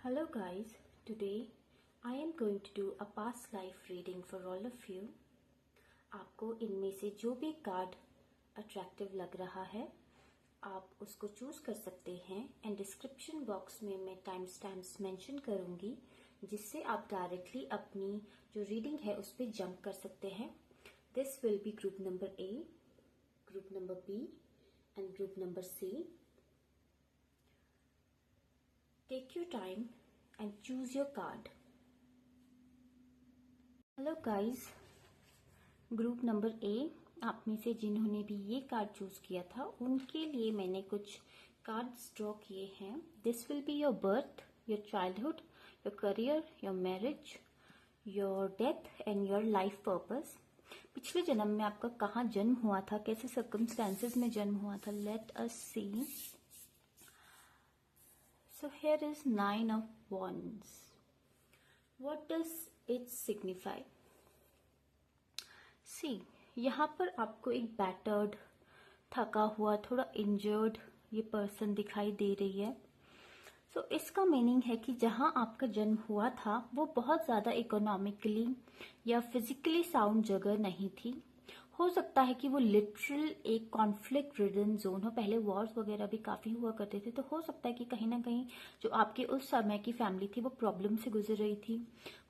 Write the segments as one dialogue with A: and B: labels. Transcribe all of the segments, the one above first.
A: Hello guys, today I am going to do a past life reading for all of you. आपको इनमें से जो भी card attractive लग रहा है आप उसको चूज कर सकते हैं एंड डिस्क्रिप्शन बॉक्स में मैं टाइम स्टैम्प्स मेंशन करूंगी जिससे आप डायरेक्टली अपनी जो रीडिंग है उस पर जंप कर सकते हैं. This will be group number A, group number B and group number C. Take your time and choose your card. Hello guys, group number A, आप में से जिन्होंने भी ये कार्ड चूज किया था उनके लिए मैंने कुछ कार्ड्स ड्रॉ किए हैं. This will be your birth, your childhood, your career, your marriage, your death and your life purpose. पिछले जन्म में आपका कहाँ जन्म हुआ था, कैसे सर्कमस्टेंसेस में जन्म हुआ था. Let us see. So here is Nine of Wands. What does it signify? See, यहाँ पर आपको एक बैटर्ड, थका हुआ, थोड़ा इंजर्ड ये पर्सन दिखाई दे रही है. So इसका मीनिंग है कि जहाँ आपका जन्म हुआ था वो बहुत ज्यादा इकोनॉमिकली या फिजिकली साउंड जगह नहीं थी. हो सकता है कि वो लिटरल एक कॉन्फ्लिक्ट रिडन जोन हो. पहले वॉर्स वगैरह भी काफी हुआ करते थे, तो हो सकता है कि कहीं ना कहीं जो आपके उस समय की फैमिली थी वो प्रॉब्लम से गुजर रही थी.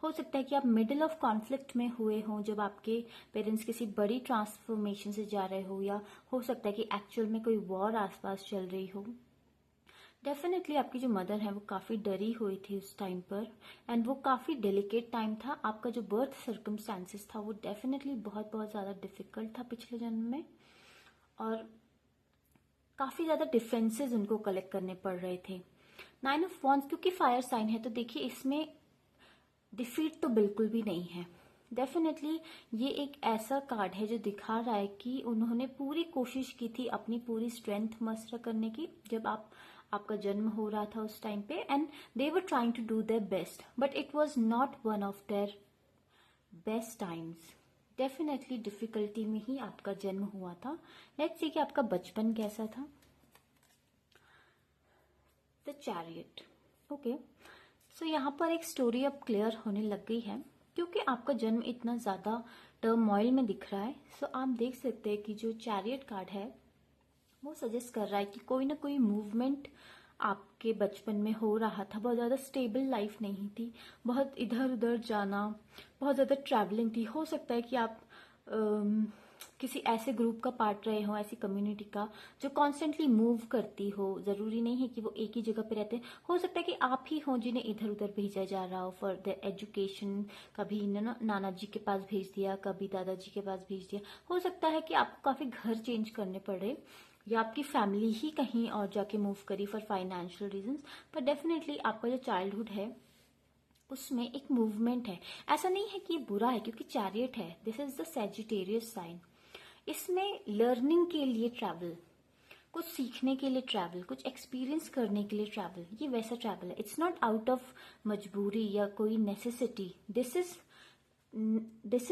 A: हो सकता है कि आप मिडिल ऑफ कॉन्फ्लिक्ट में हुए हो जब आपके पेरेंट्स किसी बड़ी ट्रांसफॉर्मेशन से जा रहे हो, या हो सकता है कि एक्चुअल में कोई वॉर आसपास चल रही हो. डेफिनेटली आपकी जो मदर है वो काफी डरी हुई थी उस टाइम पर एंड वो काफी डेलिकेट टाइम था. आपका जो बर्थ सर्कमस्टेंसेस था वो डेफिनेटली बहुत बहुत ज्यादा डिफिकल्ट था पिछले जन्म में, और काफी ज्यादा डिफरेंसेस उनको कलेक्ट करने पड़ रहे थे. नाइन ऑफ वॉन्ड्स क्योंकि फायर साइन है तो देखिए इसमें डिफीट तो बिल्कुल भी नहीं है. डेफिनेटली ये एक ऐसा कार्ड है जो दिखा रहा है कि उन्होंने पूरी कोशिश की थी अपनी पूरी स्ट्रेंथ मस्टर करने की जब आपका जन्म हो रहा था उस टाइम पे, and they were trying to do their best but it was not one of their best times. Definitely difficulty में ही आपका जन्म हुआ था. लेट्स सी कि आपका बचपन कैसा था. The chariot. ओके, सो यहाँ पर एक स्टोरी अब क्लियर होने लग गई है क्योंकि आपका जन्म इतना ज्यादा टर्मोइल में दिख रहा है. सो आप देख सकते हैं कि जो चैरियट कार्ड है वो सजेस्ट कर रहा है कि कोई ना कोई मूवमेंट आपके बचपन में हो रहा था. बहुत ज्यादा स्टेबल लाइफ नहीं थी, बहुत इधर उधर जाना, बहुत ज्यादा ट्रैवलिंग थी. हो सकता है कि आप किसी ऐसे ग्रुप का पार्ट रहे हो, ऐसी कम्युनिटी का जो कॉन्स्टेंटली मूव करती हो. जरूरी नहीं है कि वो एक ही जगह पे रहते हैं. हो सकता है कि आप ही हो जिन्हें इधर उधर भेजा जा रहा हो फॉर द एजुकेशन. कभी नाना जी के पास भेज दिया, कभी दादाजी के पास भेज दिया. हो सकता है कि आपको काफी घर चेंज करने पड़े या आपकी फैमिली ही कहीं और जाके मूव करी फॉर फाइनेंशियल रीजंस. पर डेफिनेटली आपका जो चाइल्डहुड है उसमें एक मूवमेंट है. ऐसा नहीं है कि ये बुरा है क्योंकि चैरियट है. This is the Sagittarius sign. इसमें लर्निंग के लिए ट्रैवल, कुछ सीखने के लिए ट्रैवल, कुछ एक्सपीरियंस करने के लिए ट्रैवल, ये वैसा ट्रैवल है. इट्स नॉट आउट ऑफ मजबूरी या कोई necessity. This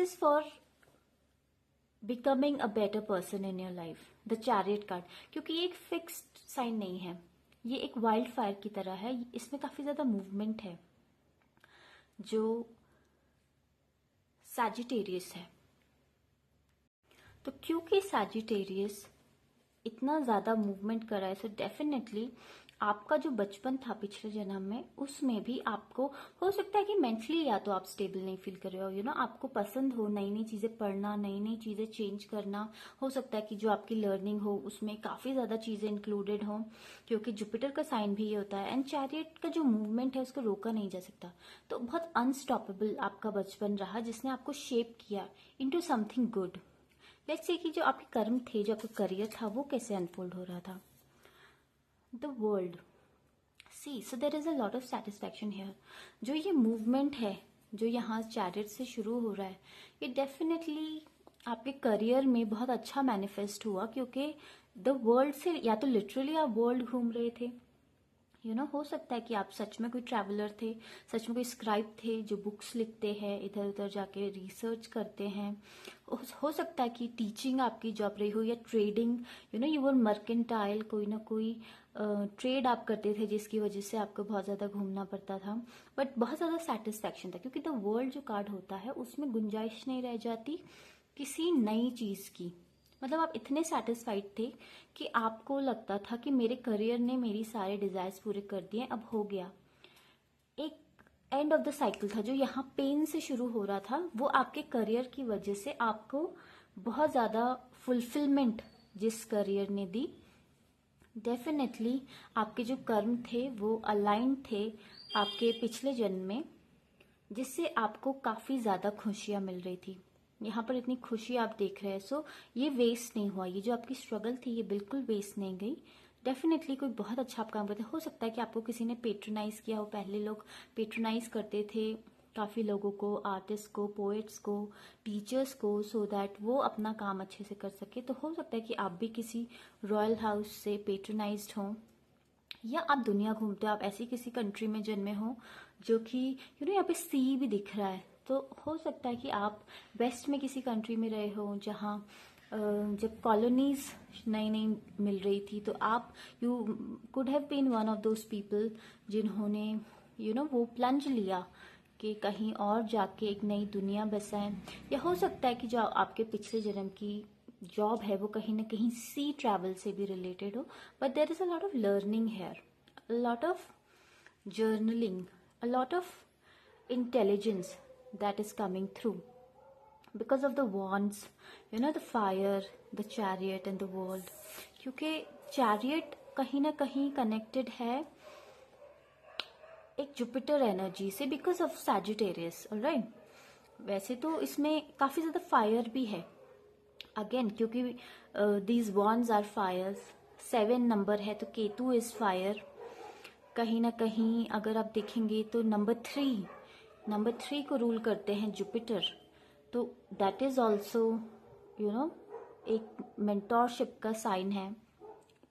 A: is for becoming a better person in your life. The chariot card क्योंकि ये एक फिक्स्ड साइन नहीं है, ये एक वाइल्ड फायर की तरह है. इसमें काफी ज्यादा मूवमेंट है. जो सैजिटेरियस है, तो क्योंकि सैजिटेरियस इतना ज्यादा मूवमेंट कर रहा है, सो डेफिनेटली आपका जो बचपन था पिछले जन्म में उसमें भी आपको हो सकता है कि मेंटली या तो आप स्टेबल नहीं फील कर रहे हो, आपको पसंद हो नई नई चीजें पढ़ना, नई नई चीजें चेंज करना. हो सकता है कि जो आपकी लर्निंग हो उसमें काफी ज्यादा चीजें इंक्लूडेड हो क्योंकि जुपिटर का साइन भी ये होता है. एंड चैरियट का जो मूवमेंट है उसको रोका नहीं जा सकता. तो बहुत अनस्टॉपेबल आपका बचपन रहा जिसने आपको शेप किया into something good. Let's say कि जो आपके कर्म थे, जो आपका करियर था वो कैसे अनफोल्ड हो रहा था. The world. See, so there is a lot of satisfaction here. जो ये मूवमेंट है जो यहाँ चैरियट से शुरू हो रहा है ये डेफिनेटली आपके करियर में बहुत अच्छा मैनिफेस्ट हुआ क्योंकि द वर्ल्ड से या तो लिटरली आप वर्ल्ड घूम रहे थे. हो सकता है कि आप सच में कोई ट्रैवलर थे, सच में कोई स्क्राइब थे जो बुक्स लिखते हैं, इधर उधर जाके रिसर्च करते हैं. हो सकता है कि टीचिंग आपकी जॉब रही हो या ट्रेडिंग, यू वर मर्केंटाइल. कोई ना कोई ट्रेड आप करते थे जिसकी वजह से आपको बहुत ज़्यादा घूमना पड़ता था, बट बहुत ज़्यादा सेटिस्फैक्शन था क्योंकि द वर्ल्ड जो कार्ड होता है उसमें गुंजाइश नहीं रह जाती किसी नई चीज़ की। मतलब आप इतने सेटिस्फाइड थे कि आपको लगता था कि मेरे करियर ने मेरी सारे डिज़ायर्स पूरे कर दिए, अब हो गया। एक एंड ऑफ द साइकिल था जो यहाँ पेन से शुरू हो रहा था, वो आपके करियर की वजह से आपको बहुत ज़्यादा फुलफिलमेंट जिस करियर ने दी, डेफिनेटली आपके जो कर्म थे वो अलाइन थे आपके पिछले जन्म में, जिससे आपको काफ़ी ज़्यादा खुशियाँ मिल रही थी। यहाँ पर इतनी खुशी आप देख रहे हैं, सो ये वेस्ट नहीं हुआ। ये जो आपकी स्ट्रगल थी ये बिल्कुल वेस्ट नहीं गई। डेफिनेटली कोई बहुत अच्छा आप काम करते हो सकता है कि आपको किसी ने पेट्रोनाइज किया हो। पहले लोग पेट्रोनाइज करते थे काफ़ी लोगों को, आर्टिस्ट को, पोएट्स को, टीचर्स को, सो दैट वो अपना काम अच्छे से कर सके। तो हो सकता है कि आप भी किसी रॉयल हाउस से पेट्रोनाइज्ड हों, या आप दुनिया घूमते हो, आप ऐसी किसी कंट्री में जन्मे हो जो कि यहाँ पे सी भी दिख रहा है। तो हो सकता है कि आप वेस्ट में किसी कंट्री में रहे हो जहाँ जब कॉलोनीज नई नई मिल रही थी, तो आप you could have been one of those people जिन्होंने वो प्लंज लिया कि कहीं और जाके एक नई दुनिया बसाएं। या हो सकता है कि जो आपके पिछले जन्म की जॉब है वो कहीं ना कहीं सी ट्रैवल से भी रिलेटेड हो, but there is a lot of learning here, a lot of journaling, a lot of intelligence that is coming through because of the wands, the fire, the chariot and the world। क्योंकि chariot कहीं ना कहीं connected है एक Jupiter energy से because of Sagittarius, alright. वैसे तो इसमें काफी ज्यादा फायर भी है अगेन, क्योंकि दीज वॉन्स आर फायर्स। 7 नंबर है तो केतु इज फायर। कहीं ना कहीं अगर आप देखेंगे तो नंबर 3 को रूल करते हैं जुपिटर, तो दैट इज ऑल्सो एक मेंटोरशिप का साइन है,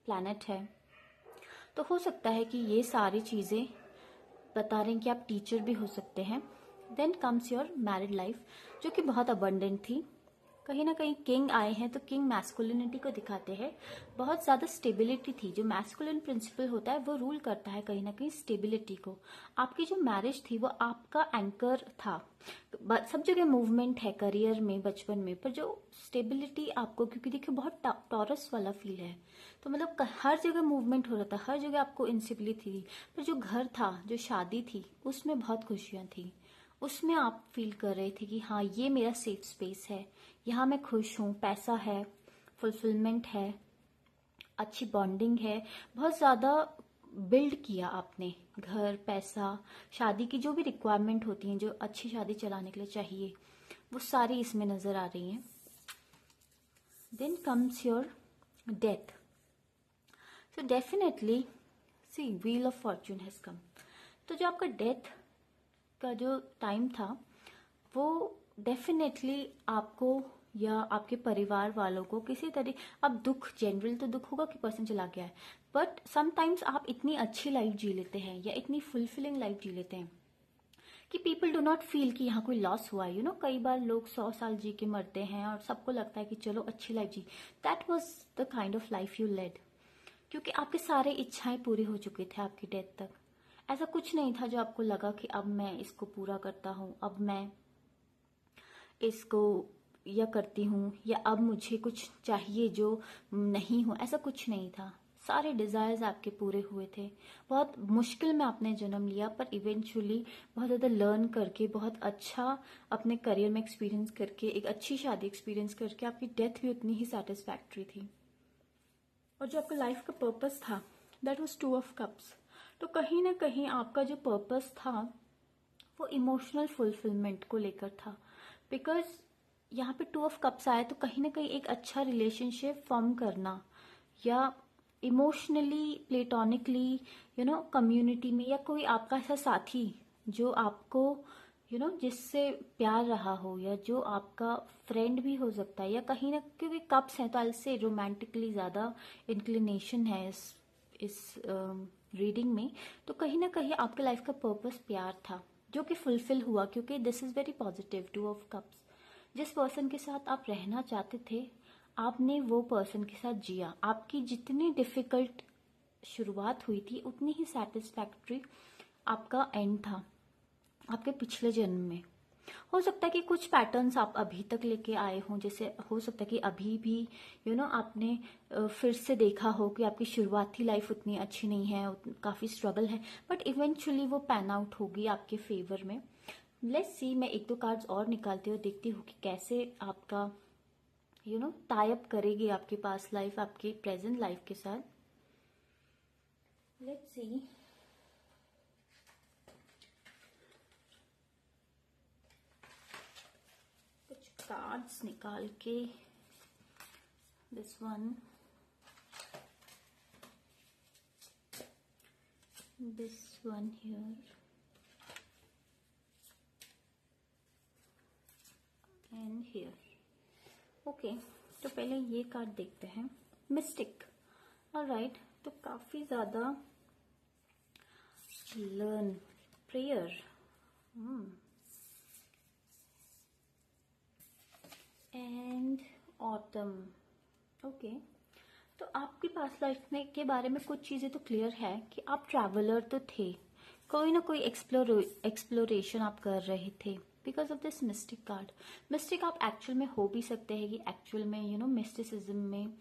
A: प्लैनेट है। तो हो सकता है कि ये सारी चीज़ें बता रहे हैं कि आप टीचर भी हो सकते हैं। Then comes your married life जो कि बहुत अबंडेंट थी। कहीं ना कहीं किंग आए हैं तो किंग मैस्कुलिनिटी को दिखाते हैं, बहुत ज़्यादा स्टेबिलिटी थी। जो मैस्कुलिन प्रिंसिपल होता है वो रूल करता है कहीं ना कहीं स्टेबिलिटी को। आपकी जो मैरिज थी वो आपका एंकर था। सब जगह मूवमेंट है करियर में, बचपन में, पर जो स्टेबिलिटी आपको, क्योंकि देखिए बहुत टॉरस वाला फील है, तो मतलब हर जगह मूवमेंट हो रहा था, हर जगह आपको इंस्टेबिलिटी थी। पर जो घर था, जो शादी थी, उसमें बहुत खुशियाँ थी। उसमें आप फील कर रहे थे कि हाँ ये मेरा सेफ स्पेस है, यहाँ मैं खुश हूँ, पैसा है, फुलफिलमेंट है, अच्छी बॉन्डिंग है। बहुत ज़्यादा बिल्ड किया आपने, घर, पैसा, शादी की जो भी रिक्वायरमेंट होती हैं, जो अच्छी शादी चलाने के लिए चाहिए, वो सारी इसमें नज़र आ रही हैं। Then comes your death. So definitely see wheel of fortune has come. तो जो आपका डेथ का जो टाइम था वो डेफिनेटली आपको या आपके परिवार वालों को किसी तरह, अब दुख, जनरल तो दुख होगा कि पर्सन चला गया है, बट समटाइम्स आप इतनी अच्छी लाइफ जी लेते हैं या इतनी फुलफिलिंग लाइफ जी लेते हैं कि पीपल डू नॉट फील कि यहाँ कोई लॉस हुआ है। कई बार लोग 100 साल जी के मरते हैं और सबको लगता है कि चलो अच्छी लाइफ जी। That was the kind of life you led, क्योंकि आपके सारे इच्छाएं पूरी हो चुके थे आपकी डेथ तक। ऐसा कुछ नहीं था जो आपको लगा कि अब मैं इसको पूरा करता हूँ, अब मैं इसको या करती हूँ, या अब मुझे कुछ चाहिए जो नहीं हो। ऐसा कुछ नहीं था, सारे डिजायर्स आपके पूरे हुए थे। बहुत मुश्किल में आपने जन्म लिया, पर इवेंचुअली बहुत ज़्यादा लर्न करके, बहुत अच्छा अपने करियर में एक्सपीरियंस करके, एक अच्छी शादी एक्सपीरियंस करके आपकी डेथ भी उतनी ही सेटिस्फैक्ट्री थी। और जो आपका लाइफ का पर्पस था दैट वाज 2 ऑफ कप्स। तो कहीं ना कहीं आपका जो पर्पस था वो इमोशनल फुलफिलमेंट को लेकर था, बिकॉज यहाँ पे 2 ऑफ कप्स आया तो कहीं ना कहीं एक अच्छा रिलेशनशिप फॉर्म करना, या इमोशनली, प्लेटोनिकली, कम्युनिटी में, या कोई आपका ऐसा साथी जो आपको जिससे प्यार रहा हो, या जो आपका फ्रेंड भी हो सकता है, या कहीं ना, क्योंकि कप्स हैं तो इससे रोमांटिकली ज़्यादा इंक्लिनेशन है इस रीडिंग में। तो कहीं ना कहीं आपके लाइफ का पर्पस प्यार था जो कि फुलफिल हुआ, क्योंकि this is very positive 2 of cups. जिस पर्सन के साथ आप रहना चाहते थे आपने वो पर्सन के साथ जिया। आपकी जितनी डिफिकल्ट शुरुआत हुई थी उतनी ही सेटिस्फैक्ट्री आपका एंड था आपके पिछले जन्म में। हो सकता है कि कुछ पैटर्न्स आप अभी तक लेके आए हों, जैसे हो सकता है कि अभी भी आपने फिर से देखा हो कि आपकी शुरुआती लाइफ उतनी अच्छी नहीं है, काफ़ी स्ट्रगल है, बट इवेंचुअली वो पैन आउट होगी आपके फेवर में। लेट्स सी, मैं एक दो कार्ड्स और निकालती हूँ, देखती हूँ कि कैसे आपका टाई अप करेगी आपकी पास्ट लाइफ आपकी प्रेजेंट लाइफ के साथ। Let's see. कुछ कार्ड्स निकाल के, this one, this one here and here. Okay, तो पहले ये कार्ड देखते हैं, मिस्टिक। ऑलराइट, तो काफी ज्यादा learn, prayer, and autumn. Okay, तो आपकी पास्ट लाइफ में के बारे में कुछ चीजें तो क्लियर है कि आप ट्रैवलर तो थे, कोई ना कोई एक्सप्लोरेशन आप कर रहे थे because of this mistake card. Mistake आप एक्चुअल में हो भी सकते हैं कि एक्चुअल में मिस्टिसिज्म में,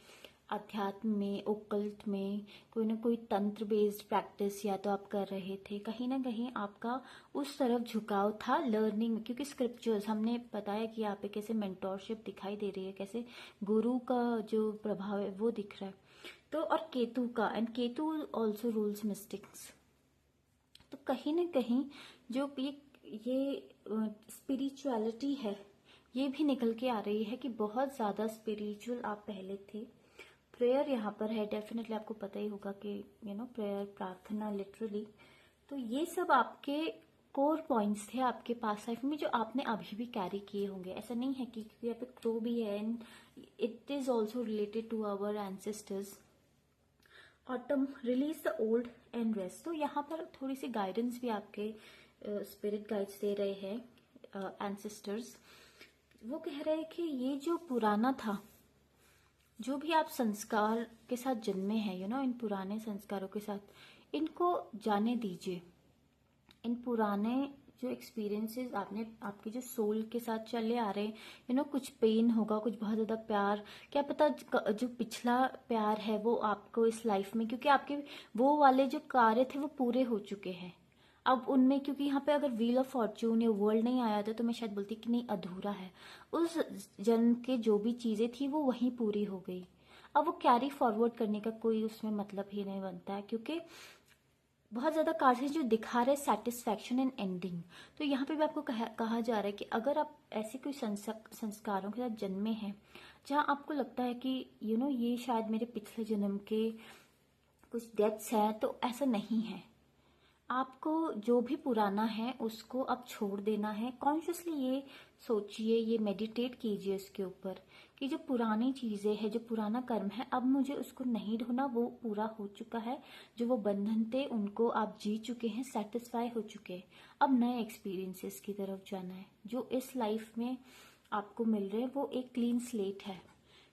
A: अध्यात्म में, ओकल्ट में कोई ना कोई तंत्र बेस्ड प्रैक्टिस या तो आप कर रहे थे, कहीं ना कहीं आपका उस तरफ झुकाव था लर्निंग में, क्योंकि स्क्रिप्चर्स हमने बताया कि यहाँ पे कैसे मेंटोरशिप दिखाई दे रही है, कैसे गुरु का जो प्रभाव है वो दिख रहा है। तो और केतु का, and Ketu also rules mystics. तो कहीं ना कहीं जो ये स्पिरिचुअलिटी है ये भी निकल के आ रही है कि बहुत ज्यादा स्पिरिचुअल आप पहले थे। प्रेयर यहाँ पर है, डेफिनेटली आपको पता ही होगा कि प्रेयर, प्रार्थना लिटरली। तो ये सब आपके कोर पॉइंट्स थे आपके पास लाइफ में जो आपने अभी भी कैरी किए होंगे। ऐसा नहीं है कि यहाँ पे क्रो भी है, and it is also related to our ancestors. Autumn, release the old and rest. तो यहाँ पर थोड़ी सी गाइडेंस भी आपके स्पिरिट गाइड्स दे रहे हैं एंसेस्टर्स। वो कह रहे हैं कि ये जो पुराना था, जो भी आप संस्कार के साथ जन्मे हैं इन पुराने संस्कारों के साथ इनको जाने दीजिए। इन पुराने जो एक्सपीरियंसेस आपने आपके जो सोल के साथ चले आ रहे हैं, कुछ पेन होगा, कुछ बहुत ज्यादा प्यार, क्या पता जो पिछला प्यार है वो आपको इस लाइफ में, क्योंकि आपके वो वाले जो कार्य थे वो पूरे हो चुके हैं अब उनमें, क्योंकि यहाँ पे अगर व्हील ऑफ फॉर्च्यून या वर्ल्ड नहीं आया था तो मैं शायद बोलती कि नहीं अधूरा है। उस जन्म के जो भी चीजें थी वो वहीं पूरी हो गई। अब वो कैरी फॉरवर्ड करने का कोई उसमें मतलब ही नहीं बनता है, क्योंकि बहुत ज्यादा कार्ड है जो दिखा रहे सेटिस्फैक्शन एंड एंडिंग। तो यहाँ पे भी आपको कहा जा रहा है कि अगर आप ऐसे कोई संस्कारों के साथ जन्मे हैं जहाँ आपको लगता है कि ये शायद मेरे पिछले जन्म के कुछ डेथ्स है, तो ऐसा नहीं है। आपको जो भी पुराना है उसको अब छोड़ देना है। कॉन्शियसली ये सोचिए, ये मेडिटेट कीजिए इसके ऊपर कि जो पुरानी चीजें हैं, जो पुराना कर्म है, अब मुझे उसको नहीं ढूंढना, वो पूरा हो चुका है। जो वो बंधन थे उनको आप जी चुके हैं, सेटिस्फाई हो चुके हैं। अब नए एक्सपीरियंसेस की तरफ जाना है। जो इस लाइफ में आपको मिल रहे हैं वो एक क्लीन स्लेट है।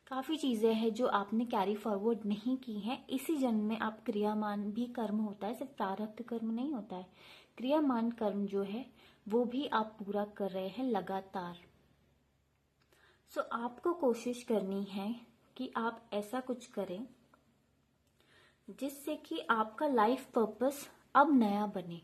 A: काफी चीजें हैं जो आपने कैरी फॉरवर्ड नहीं की हैं। इसी जन्म में आप क्रियामान भी कर्म होता है, सिर्फ प्रारब्ध कर्म नहीं होता है, क्रियामान कर्म जो है वो भी आप पूरा कर रहे हैं लगातार। सो आपको कोशिश करनी है कि आप ऐसा कुछ करें जिससे कि आपका लाइफ पर्पस अब नया बने।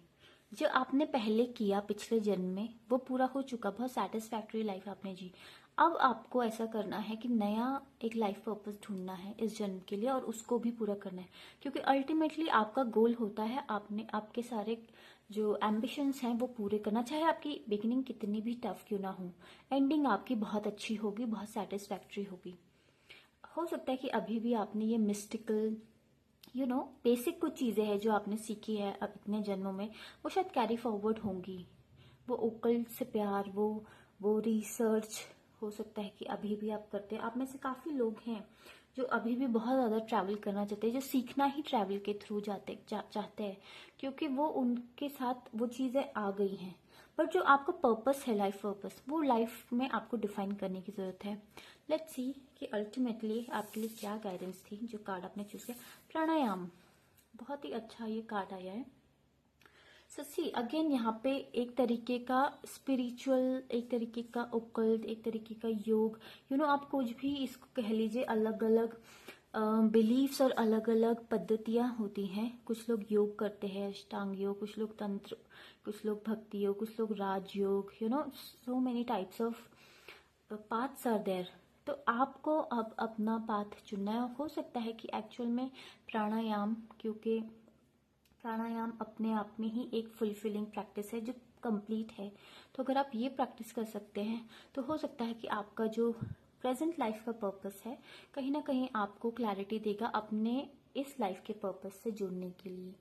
A: जो आपने पहले किया पिछले जन्म में वो पूरा हो चुका, बहुत सेटिस्फैक्टरी लाइफ आपने जी। अब आपको ऐसा करना है कि नया एक लाइफ पर्पस ढूंढना है इस जन्म के लिए और उसको भी पूरा करना है, क्योंकि अल्टीमेटली आपका गोल होता है आपने आपके सारे जो एम्बिशंस हैं वो पूरे करना, चाहे आपकी बिगिनिंग कितनी भी टफ क्यों ना हो, एंडिंग आपकी बहुत अच्छी होगी, बहुत सेटिस्फैक्टरी होगी। हो सकता है कि अभी भी आपने ये मिस्टिकल बेसिक कुछ चीजें हैं जो आपने सीखी है अब इतने जन्मों में, वो शायद कैरी फॉरवर्ड होंगी। वो ओकल्ट से प्यार, वो रिसर्च हो सकता है कि अभी भी आप करते हैं। आप में से काफी लोग हैं जो अभी भी बहुत ज्यादा ट्रैवल करना चाहते हैं, जो सीखना ही ट्रैवल के थ्रू चाहते हैं, क्योंकि वो उनके साथ वो चीजें आ गई हैं। पर जो आपका पर्पस है, लाइफ पर्पस, वो लाइफ में आपको डिफाइन करने की जरूरत है। लेट्स सी कि अल्टीमेटली आपके लिए क्या गाइडेंस थी जो कार्ड आपने चूज किया। प्राणायाम, बहुत ही अच्छा ये कार्ड आया है। सो सी अगेन यहाँ पे एक तरीके का स्पिरिचुअल, एक तरीके का ओकल्ट, एक तरीके का योग, आप कुछ भी इसको कह लीजिए। अलग अलग बिलीफ्स और अलग अलग पद्धतियां होती हैं। कुछ लोग योग करते हैं, अष्टांग योग, कुछ लोग तंत्र, कुछ लोग भक्ति योग, कुछ लोग Rajyoga, so many types of paths are there. तो आपको अब अपना पाथ चुनना है। हो सकता है कि एक्चुअल में प्राणायाम, क्योंकि प्राणायाम अपने आप में ही एक फुलफिलिंग प्रैक्टिस है जो कंप्लीट है। तो अगर आप ये प्रैक्टिस कर सकते हैं तो हो सकता है कि आपका जो प्रेजेंट लाइफ का पर्पस है कहीं ना कहीं आपको क्लैरिटी देगा अपने इस लाइफ के पर्पस से जुड़ने के लिए।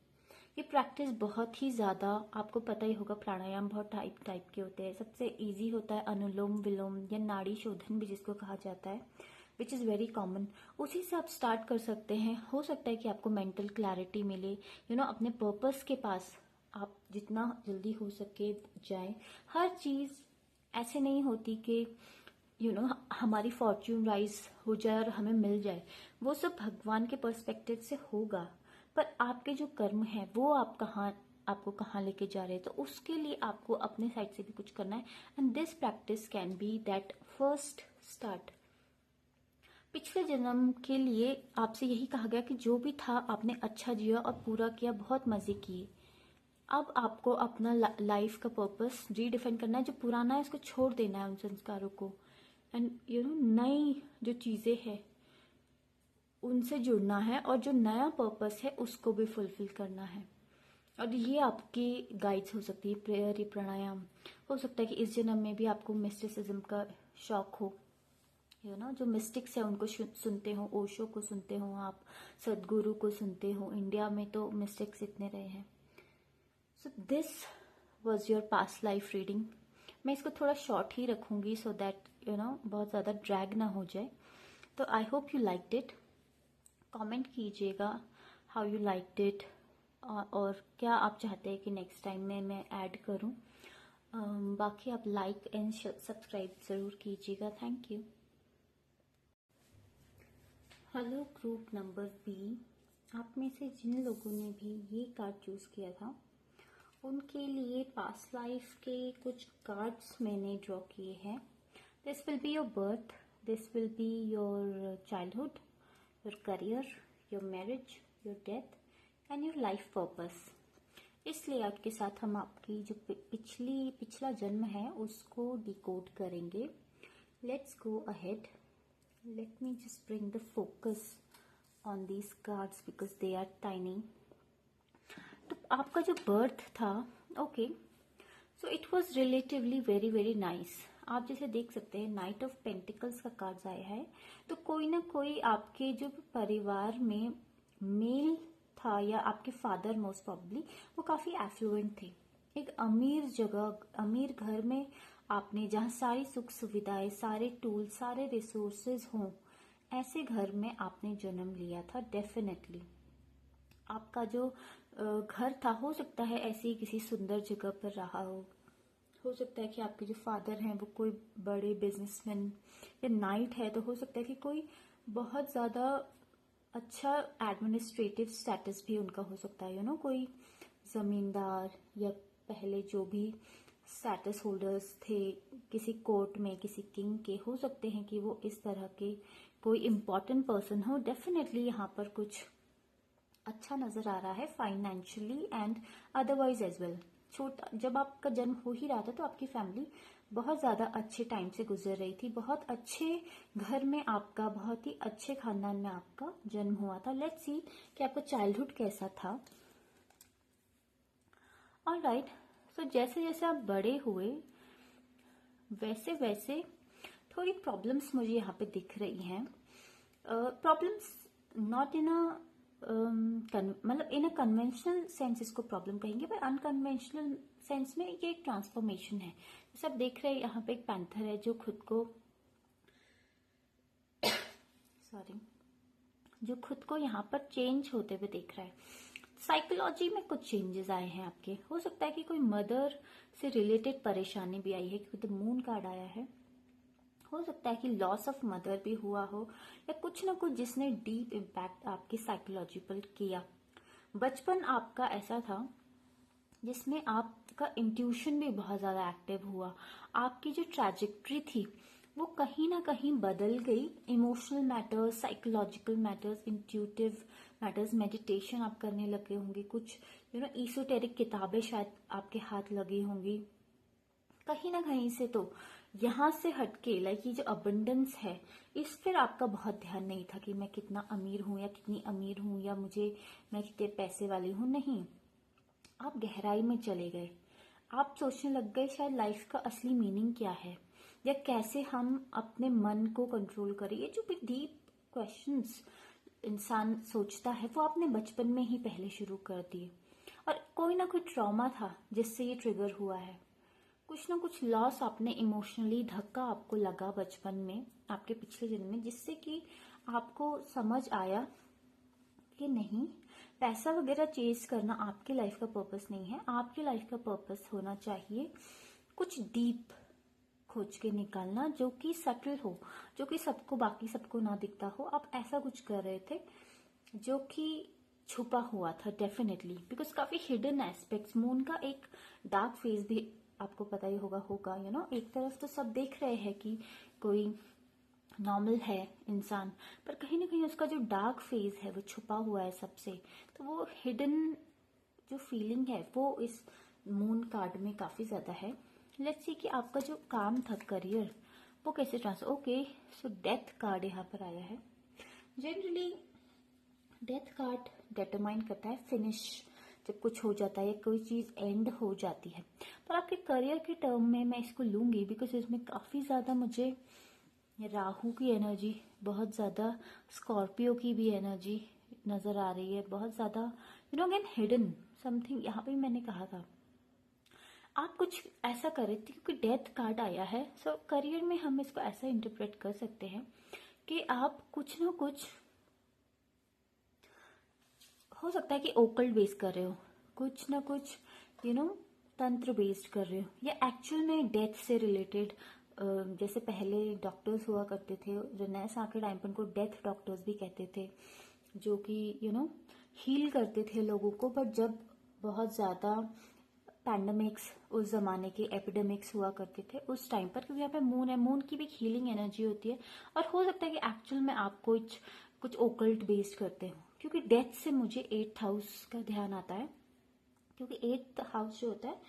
A: ये प्रैक्टिस बहुत ही ज़्यादा, आपको पता ही होगा, प्राणायाम बहुत टाइप के होते हैं। सबसे इजी होता है अनुलोम विलोम या नाड़ी शोधन भी जिसको कहा जाता है, विच इज़ वेरी कॉमन। उसी से आप स्टार्ट कर सकते हैं। हो सकता है कि आपको मेंटल क्लैरिटी मिले, अपने पर्पस के पास आप जितना जल्दी हो सके जाएं। हर चीज़ ऐसे नहीं होती कि हमारी फॉर्च्यून राइज हो जाए और हमें मिल जाए। वो सब भगवान के पर्सपेक्टिव से होगा, पर आपके जो कर्म है वो आपको कहाँ लेके जा रहे हैं, तो उसके लिए आपको अपने साइड से भी कुछ करना है। And this practice can be that first start. पिछले जन्म के लिए आपसे यही कहा गया कि जो भी था आपने अच्छा जिया और पूरा किया, बहुत मजे किए। अब आपको अपना लाइफ का पर्पस रीडिफाइन करना है। जो पुराना है उसको छोड़ देना है, उन संस्कारों को, एंड नई जो चीजें हैं उनसे जुड़ना है, और जो नया पर्पस है उसको भी फुलफिल करना है। और ये आपकी गाइड्स हो सकती है, प्रेयर, ये प्राणायाम। हो सकता है कि इस जन्म में भी आपको मिस्टिसिज्म का शौक हो, जो मिस्टिक्स है उनको सुनते हो, ओशो को सुनते हो, आप सदगुरु को सुनते हो। इंडिया में तो मिस्टिक्स इतने रहे हैं। So this was your past life reading. मैं इसको थोड़ा शॉर्ट ही रखूंगी सो दैट बहुत ज़्यादा ड्रैग ना हो जाए। तो I hope you liked it. Comment कीजिएगा हाउ यू लाइक्ड इट, और क्या आप चाहते हैं कि नेक्स्ट टाइम में मैं ऐड करूं। बाकी आप लाइक एंड सब्सक्राइब ज़रूर कीजिएगा। Thank you. Hello group number B, आप में से जिन लोगों ने भी ये कार्ड चूज़ किया था उनके लिए पास्ट लाइफ के कुछ कार्ड्स मैंने ड्रॉ किए हैं। This will be your birth, this will be your childhood, your career, your marriage, your death and your life purpose. इस लेआउट के साथ हम आपकी जो पिछला जन्म है उसको डिकोड करेंगे। Let's go ahead. Let me just bring the focus on these cards because they are tiny. तो आपका जो बर्थ था, okay, so it was relatively very very nice. आप जैसे देख सकते हैं नाइट ऑफ पेंटिकल्स का कार्ड आया है। तो कोई ना कोई आपके जो परिवार में मेल था या आपके फादर मोस्ट प्रॉब्ली वो काफी एफ्लुएंट थे। एक अमीर जगह, अमीर घर में आपने, जहाँ सारी सुख सुविधाएं, सारे टूल, सारे रिसोर्सेज हों, ऐसे घर में आपने जन्म लिया था। डेफिनेटली आपका जो घर था, हो सकता है ऐसी ही किसी सुंदर जगह पर रहा हो सकता है कि आपके जो फादर हैं वो कोई बड़े बिजनेसमैन, या नाइट है तो हो सकता है कि कोई बहुत ज़्यादा अच्छा एडमिनिस्ट्रेटिव स्टेटस भी उनका हो सकता है। कोई जमींदार, या पहले जो भी स्टेटस होल्डर्स थे किसी कोर्ट में, किसी किंग के, हो सकते हैं कि वो इस तरह के कोई इम्पोर्टेंट पर्सन हो। डेफिनेटली यहाँ पर कुछ अच्छा नजर आ रहा है financially and otherwise as well. जब आपका जन्म हो ही रहा था तो आपकी फैमिली बहुत ज्यादा अच्छे टाइम से गुजर रही थी। बहुत अच्छे घर में आपका, बहुत ही अच्छे खानदान में आपका जन्म हुआ था। लेट्स सी कि आपका चाइल्डहुड कैसा था। ऑलराइट, सो जैसे जैसे आप बड़े हुए वैसे वैसे थोड़ी प्रॉब्लम्स मुझे यहाँ पे दिख रही हैं। प्रॉब्लम्स नॉट इन अ मतलब इन अ कन्वेंशनल सेंस इसको प्रॉब्लम कहेंगे, पर अनकन्वेंशनल सेंस में ये एक ट्रांसफॉर्मेशन है। जैसे आप देख रहे हैं यहाँ पे एक पैंथर है जो खुद को जो खुद को यहाँ पर चेंज होते हुए देख रहा है। साइकोलॉजी में कुछ चेंजेस आए हैं आपके। हो सकता है कि कोई मदर से रिलेटेड परेशानी भी आई है क्योंकि द मून कार्ड आया है। हो सकता है कि लॉस ऑफ मदर भी हुआ हो, या कुछ ना कुछ जिसने डीप इम्पैक्ट आपकी साइकोलॉजी पर किया। बचपन आपका ऐसा था जिसमें आपका इंट्यूशन भी बहुत ज़्यादा एक्टिव हुआ। आपकी जो ट्रैजेक्टरी थी वो कहीं ना कहीं बदल गई। Emotional matters, psychological matters, intuitive matters, meditation आप करने लगे होंगे, कुछ ईसोटेरिक किताबें शायद आपके हाथ लगी होंगी। कहीं ना कहीं से तो यहाँ से हटके लाइक ये जो अबंडेंस है, इस पर आपका बहुत ध्यान नहीं था कि मैं कितना अमीर हूँ या कितनी अमीर हूँ या मैं कितने पैसे वाली हूँ। नहीं, आप गहराई में चले गए। आप सोचने लग गए शायद लाइफ का असली मीनिंग क्या है, या कैसे हम अपने मन को कंट्रोल करें। ये जो भी डीप क्वेश्चंस इंसान सोचता है वो आपने बचपन में ही पहले शुरू कर दिए। और कोई ना कोई ट्रॉमा था जिससे ये ट्रिगर हुआ है। कुछ ना कुछ लॉस आपने इमोशनली, धक्का आपको लगा बचपन में, आपके पिछले जन्म में, जिससे कि आपको समझ आया कि नहीं, पैसा वगैरह चेज करना आपकी लाइफ का पर्पस नहीं है। आपकी लाइफ का पर्पस होना चाहिए कुछ डीप खोज के निकालना, जो कि सटल हो, जो कि बाकी सबको ना दिखता हो। आप ऐसा कुछ कर रहे थे जो कि छुपा हुआ था डेफिनेटली, बिकॉज काफी हिडन एस्पेक्ट्स। मून का एक डार्क फेस भी आपको पता ही होगा एक तरफ तो सब देख रहे हैं कि कोई नॉर्मल है इंसान, पर कहीं ना कहीं उसका जो डार्क फेज है वो छुपा हुआ है सबसे। तो वो हिडन जो फीलिंग है वो इस मून कार्ड में काफी ज्यादा है। लेट्स सी कि आपका जो काम था, करियर, वो कैसे transfer. Okay, so death card यहाँ पर आया है। जनरली डेथ कार्ड डिटरमाइन करता है फिनिश, जब कुछ हो जाता है या कोई चीज एंड हो जाती है। पर आपके करियर के टर्म में मैं इसको लूंगी, बिकॉज इसमें काफी ज्यादा मुझे राहु की एनर्जी, बहुत ज्यादा स्कॉर्पियो की भी एनर्जी नजर आ रही है, बहुत ज्यादा अगेन हिडन समथिंग। यहाँ पे मैंने कहा था आप कुछ ऐसा कर रहे थे, क्योंकि डेथ कार्ड आया है। सो करियर में हम इसको ऐसा इंटरप्रेट कर सकते हैं कि आप कुछ ना कुछ, हो सकता है कि ओकल्ट बेस्ड कर रहे हो, कुछ ना कुछ तंत्र बेस्ड कर रहे हो, या एक्चुअल में डेथ से रिलेटेड। जैसे पहले डॉक्टर्स हुआ करते थे, रेनेसां के टाइम पर उनको डेथ डॉक्टर्स भी कहते थे, जो कि हील करते थे लोगों को। बट जब बहुत ज्यादा पैंडमिक्स, उस जमाने के एपिडेमिक्स हुआ करते थे उस टाइम पर, क्योंकि यहाँ पे मून है, मून की भी हीलिंग एनर्जी होती है। और हो सकता है कि एक्चुअल में आप कुछ ओकल्ट बेस्ड करते हो, क्योंकि डेथ से मुझे 8th हाउस का ध्यान आता है, क्योंकि 8th हाउस जो होता है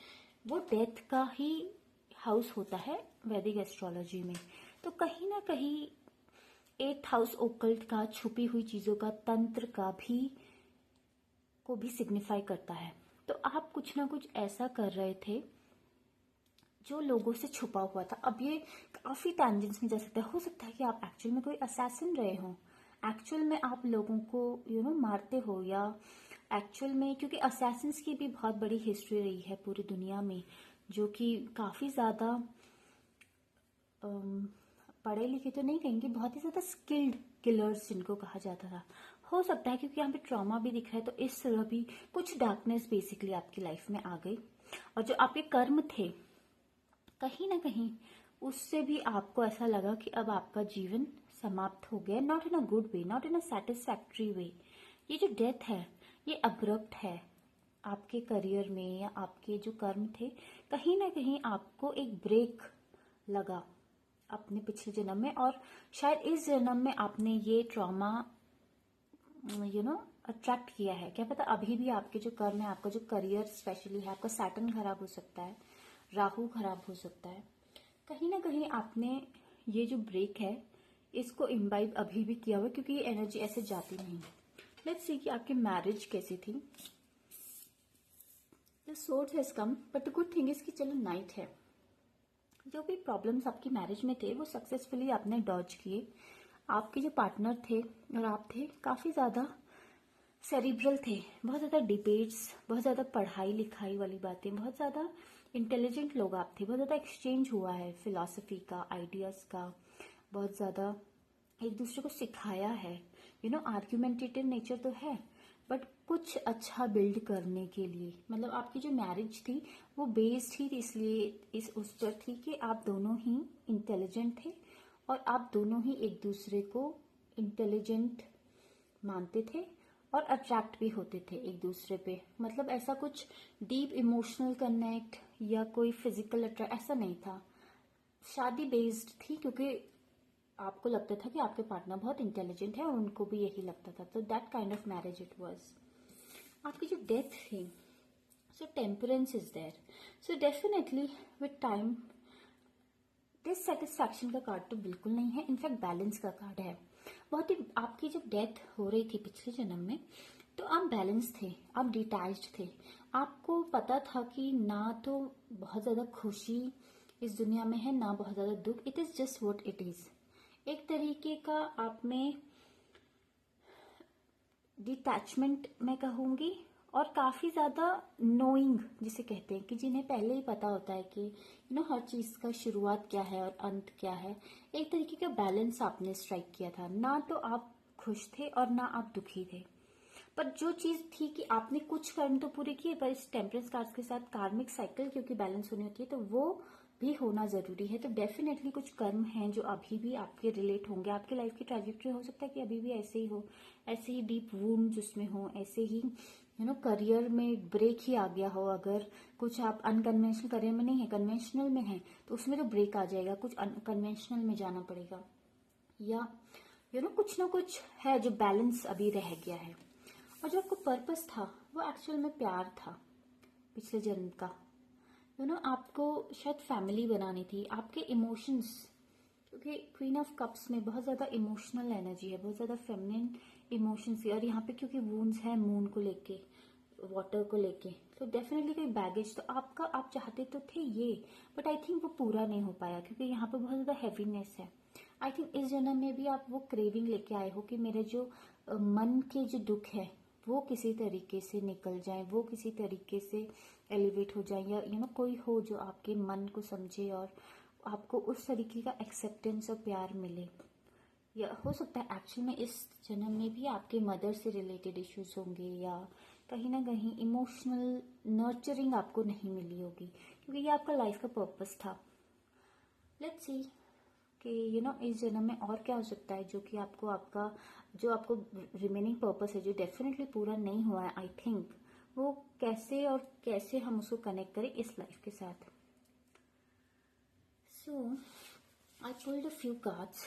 A: वो डेथ का ही हाउस होता है वैदिक एस्ट्रोलॉजी में। तो कहीं ना कहीं 8th हाउस ओकल्ट का, छुपी हुई चीजों का, तंत्र का भी सिग्निफाई करता है। तो आप कुछ ना कुछ ऐसा कर रहे थे जो लोगों से छुपा हुआ था। अब ये काफी टैंजेंट्स में जा सकता है। हो सकता है कि आप एक्चुअल में कोई असैसिन रहे हो, एक्चुअल में आप लोगों को मारते हो, या एक्चुअल में, क्योंकि असैसिन्स की भी बहुत बड़ी हिस्ट्री रही है पूरी दुनिया में, जो कि काफी ज्यादा पढ़े लिखे तो नहीं कहेंगे, बहुत ही ज्यादा स्किल्ड किलर्स जिनको कहा जाता था। हो सकता है क्योंकि यहाँ पे ट्रॉमा भी दिख रहा है, तो इस तरह भी कुछ डार्कनेस बेसिकली आपकी लाइफ में आ गई। और जो आपके कर्म थे, कहीं ना कहीं उससे भी आपको ऐसा लगा कि अब आपका जीवन समाप्त हो गया। Not in a good way, not in a satisfactory way. ये जो डेथ है ये अब्रप्ट है आपके करियर में, या आपके जो कर्म थे, कहीं ना कहीं आपको एक ब्रेक लगा अपने पिछले जन्म में। और शायद इस जन्म में आपने ये ट्रॉमा अट्रैक्ट किया है, क्या पता अभी भी आपके जो कर्म है, आपका जो करियर स्पेशली है, आपका सैटर्न खराब हो सकता है, राहु खराब हो सकता है। कहीं ना कहीं आपने ये जो ब्रेक है इसको इम्बाइब अभी भी किया हुआ, क्योंकि ये एनर्जी ऐसे जाती नहीं। लेट्स सी कि आपकी मैरिज कैसी थी। The source has come, but the good thing is कि चलो नाइट है। जो भी प्रॉब्लम्स आपकी मैरिज में थे वो सक्सेसफुली आपने डॉज किए। आपके जो पार्टनर थे और आप थे काफी ज्यादा सेरिब्रल थे, बहुत ज्यादा डिबेट्स, बहुत ज्यादा पढ़ाई लिखाई वाली बातें, बहुत ज्यादा इंटेलिजेंट लोग आप थे, बहुत ज्यादा एक्सचेंज हुआ है फिलॉसफी का, आइडियाज का, बहुत ज्यादा एक दूसरे को सिखाया है। आर्ग्यूमेंटेटिव नेचर तो है, बट कुछ अच्छा बिल्ड करने के लिए, मतलब आपकी जो मैरिज थी वो बेस्ड ही इसलिए उस पर थी कि आप दोनों ही इंटेलिजेंट थे, और आप दोनों ही एक दूसरे को इंटेलिजेंट मानते थे, और अट्रैक्ट भी होते थे एक दूसरे पे। मतलब ऐसा कुछ डीप इमोशनल कनेक्ट या कोई फिजिकल अट्रैक्ट ऐसा नहीं था। शादी बेस्ड थी क्योंकि आपको लगता था कि आपके पार्टनर बहुत इंटेलिजेंट है और उनको भी यही लगता था, तो that kind of marriage it was. आपकी जो डेथ थी, so temperance is there, so definitely with time dissatisfaction का कार्ड तो बिल्कुल नहीं है, इनफैक्ट बैलेंस का कार्ड है। बहुत ही आपकी जब डेथ हो रही थी पिछले जन्म में, तो आप बैलेंस थे, आप डिटैच्ड थे। आपको पता था कि ना तो बहुत ज्यादा खुशी इस दुनिया में है, ना बहुत ज्यादा दुख, it is just what it is. एक तरीके का आप में डिटैचमेंट मैं कहूंगी, और काफी ज्यादा नोइंग जिसे कहते हैं कि जिन्हें पहले ही पता होता है कि हर चीज का शुरुआत क्या है और अंत क्या है। एक तरीके का बैलेंस आपने स्ट्राइक किया था, ना तो आप खुश थे और ना आप दुखी थे। पर जो चीज थी कि आपने कुछ कर्म तो पूरे किए, पर इस टेम्परेंस कार्ड्स के साथ कार्मिक साइकिल क्योंकि बैलेंस होनी होती है, तो वो भी होना जरूरी है। तो डेफिनेटली कुछ कर्म हैं जो अभी भी आपके रिलेट होंगे। आपकी लाइफ की ट्रैजेक्टरी हो सकता है कि अभी भी ऐसे ही हो, ऐसे ही डीप वूंड जिसमें हो, ऐसे ही करियर में ब्रेक ही आ गया हो। अगर कुछ आप अनकन्वेंशनल करियर में नहीं है, कन्वेंशनल में है, तो उसमें तो ब्रेक आ जाएगा, कुछ अनकन्वेंशनल में जाना पड़ेगा। या कुछ ना कुछ है जो बैलेंस अभी रह गया है। और जो आपको पर्पस था वो एक्चुअल में प्यार था पिछले जन्म का। आपको शायद फैमिली बनानी थी, आपके इमोशंस, क्योंकि क्वीन ऑफ कप्स में बहुत ज्यादा इमोशनल एनर्जी है, बहुत ज्यादा फेमिनिन इमोशंस है। और यहाँ पे क्योंकि वूंड्स है मून को लेके, वाटर को लेके, तो डेफिनेटली कोई बैगेज तो आपका, आप चाहते तो थे ये, बट आई थिंक वो पूरा नहीं हो पाया क्योंकि यहाँ पे बहुत ज्यादा हैवीनेस है। आई थिंक इस जन्म में भी आप वो क्रेविंग लेके आए हो कि मेरे जो मन के जो दुख है वो किसी तरीके से निकल जाए, वो किसी तरीके से एलिवेट हो जाए, या कोई हो जो आपके मन को समझे और आपको उस तरीके का एक्सेप्टेंस और प्यार मिले। या हो सकता है एक्चुअल में इस जन्म में भी आपके मदर से रिलेटेड इश्यूज होंगे, या कहीं ना कहीं इमोशनल नर्चरिंग आपको नहीं मिली होगी, क्योंकि ये आपका लाइफ का पर्पस था। लेट्स सी कि इस जन्म में और क्या हो सकता है जो कि आपको आपको रिमेनिंग पर्पस है जो डेफिनेटली पूरा नहीं हुआ है। आई थिंक वो कैसे और कैसे हम उसको कनेक्ट करें इस लाइफ के साथ। So I pulled a few cards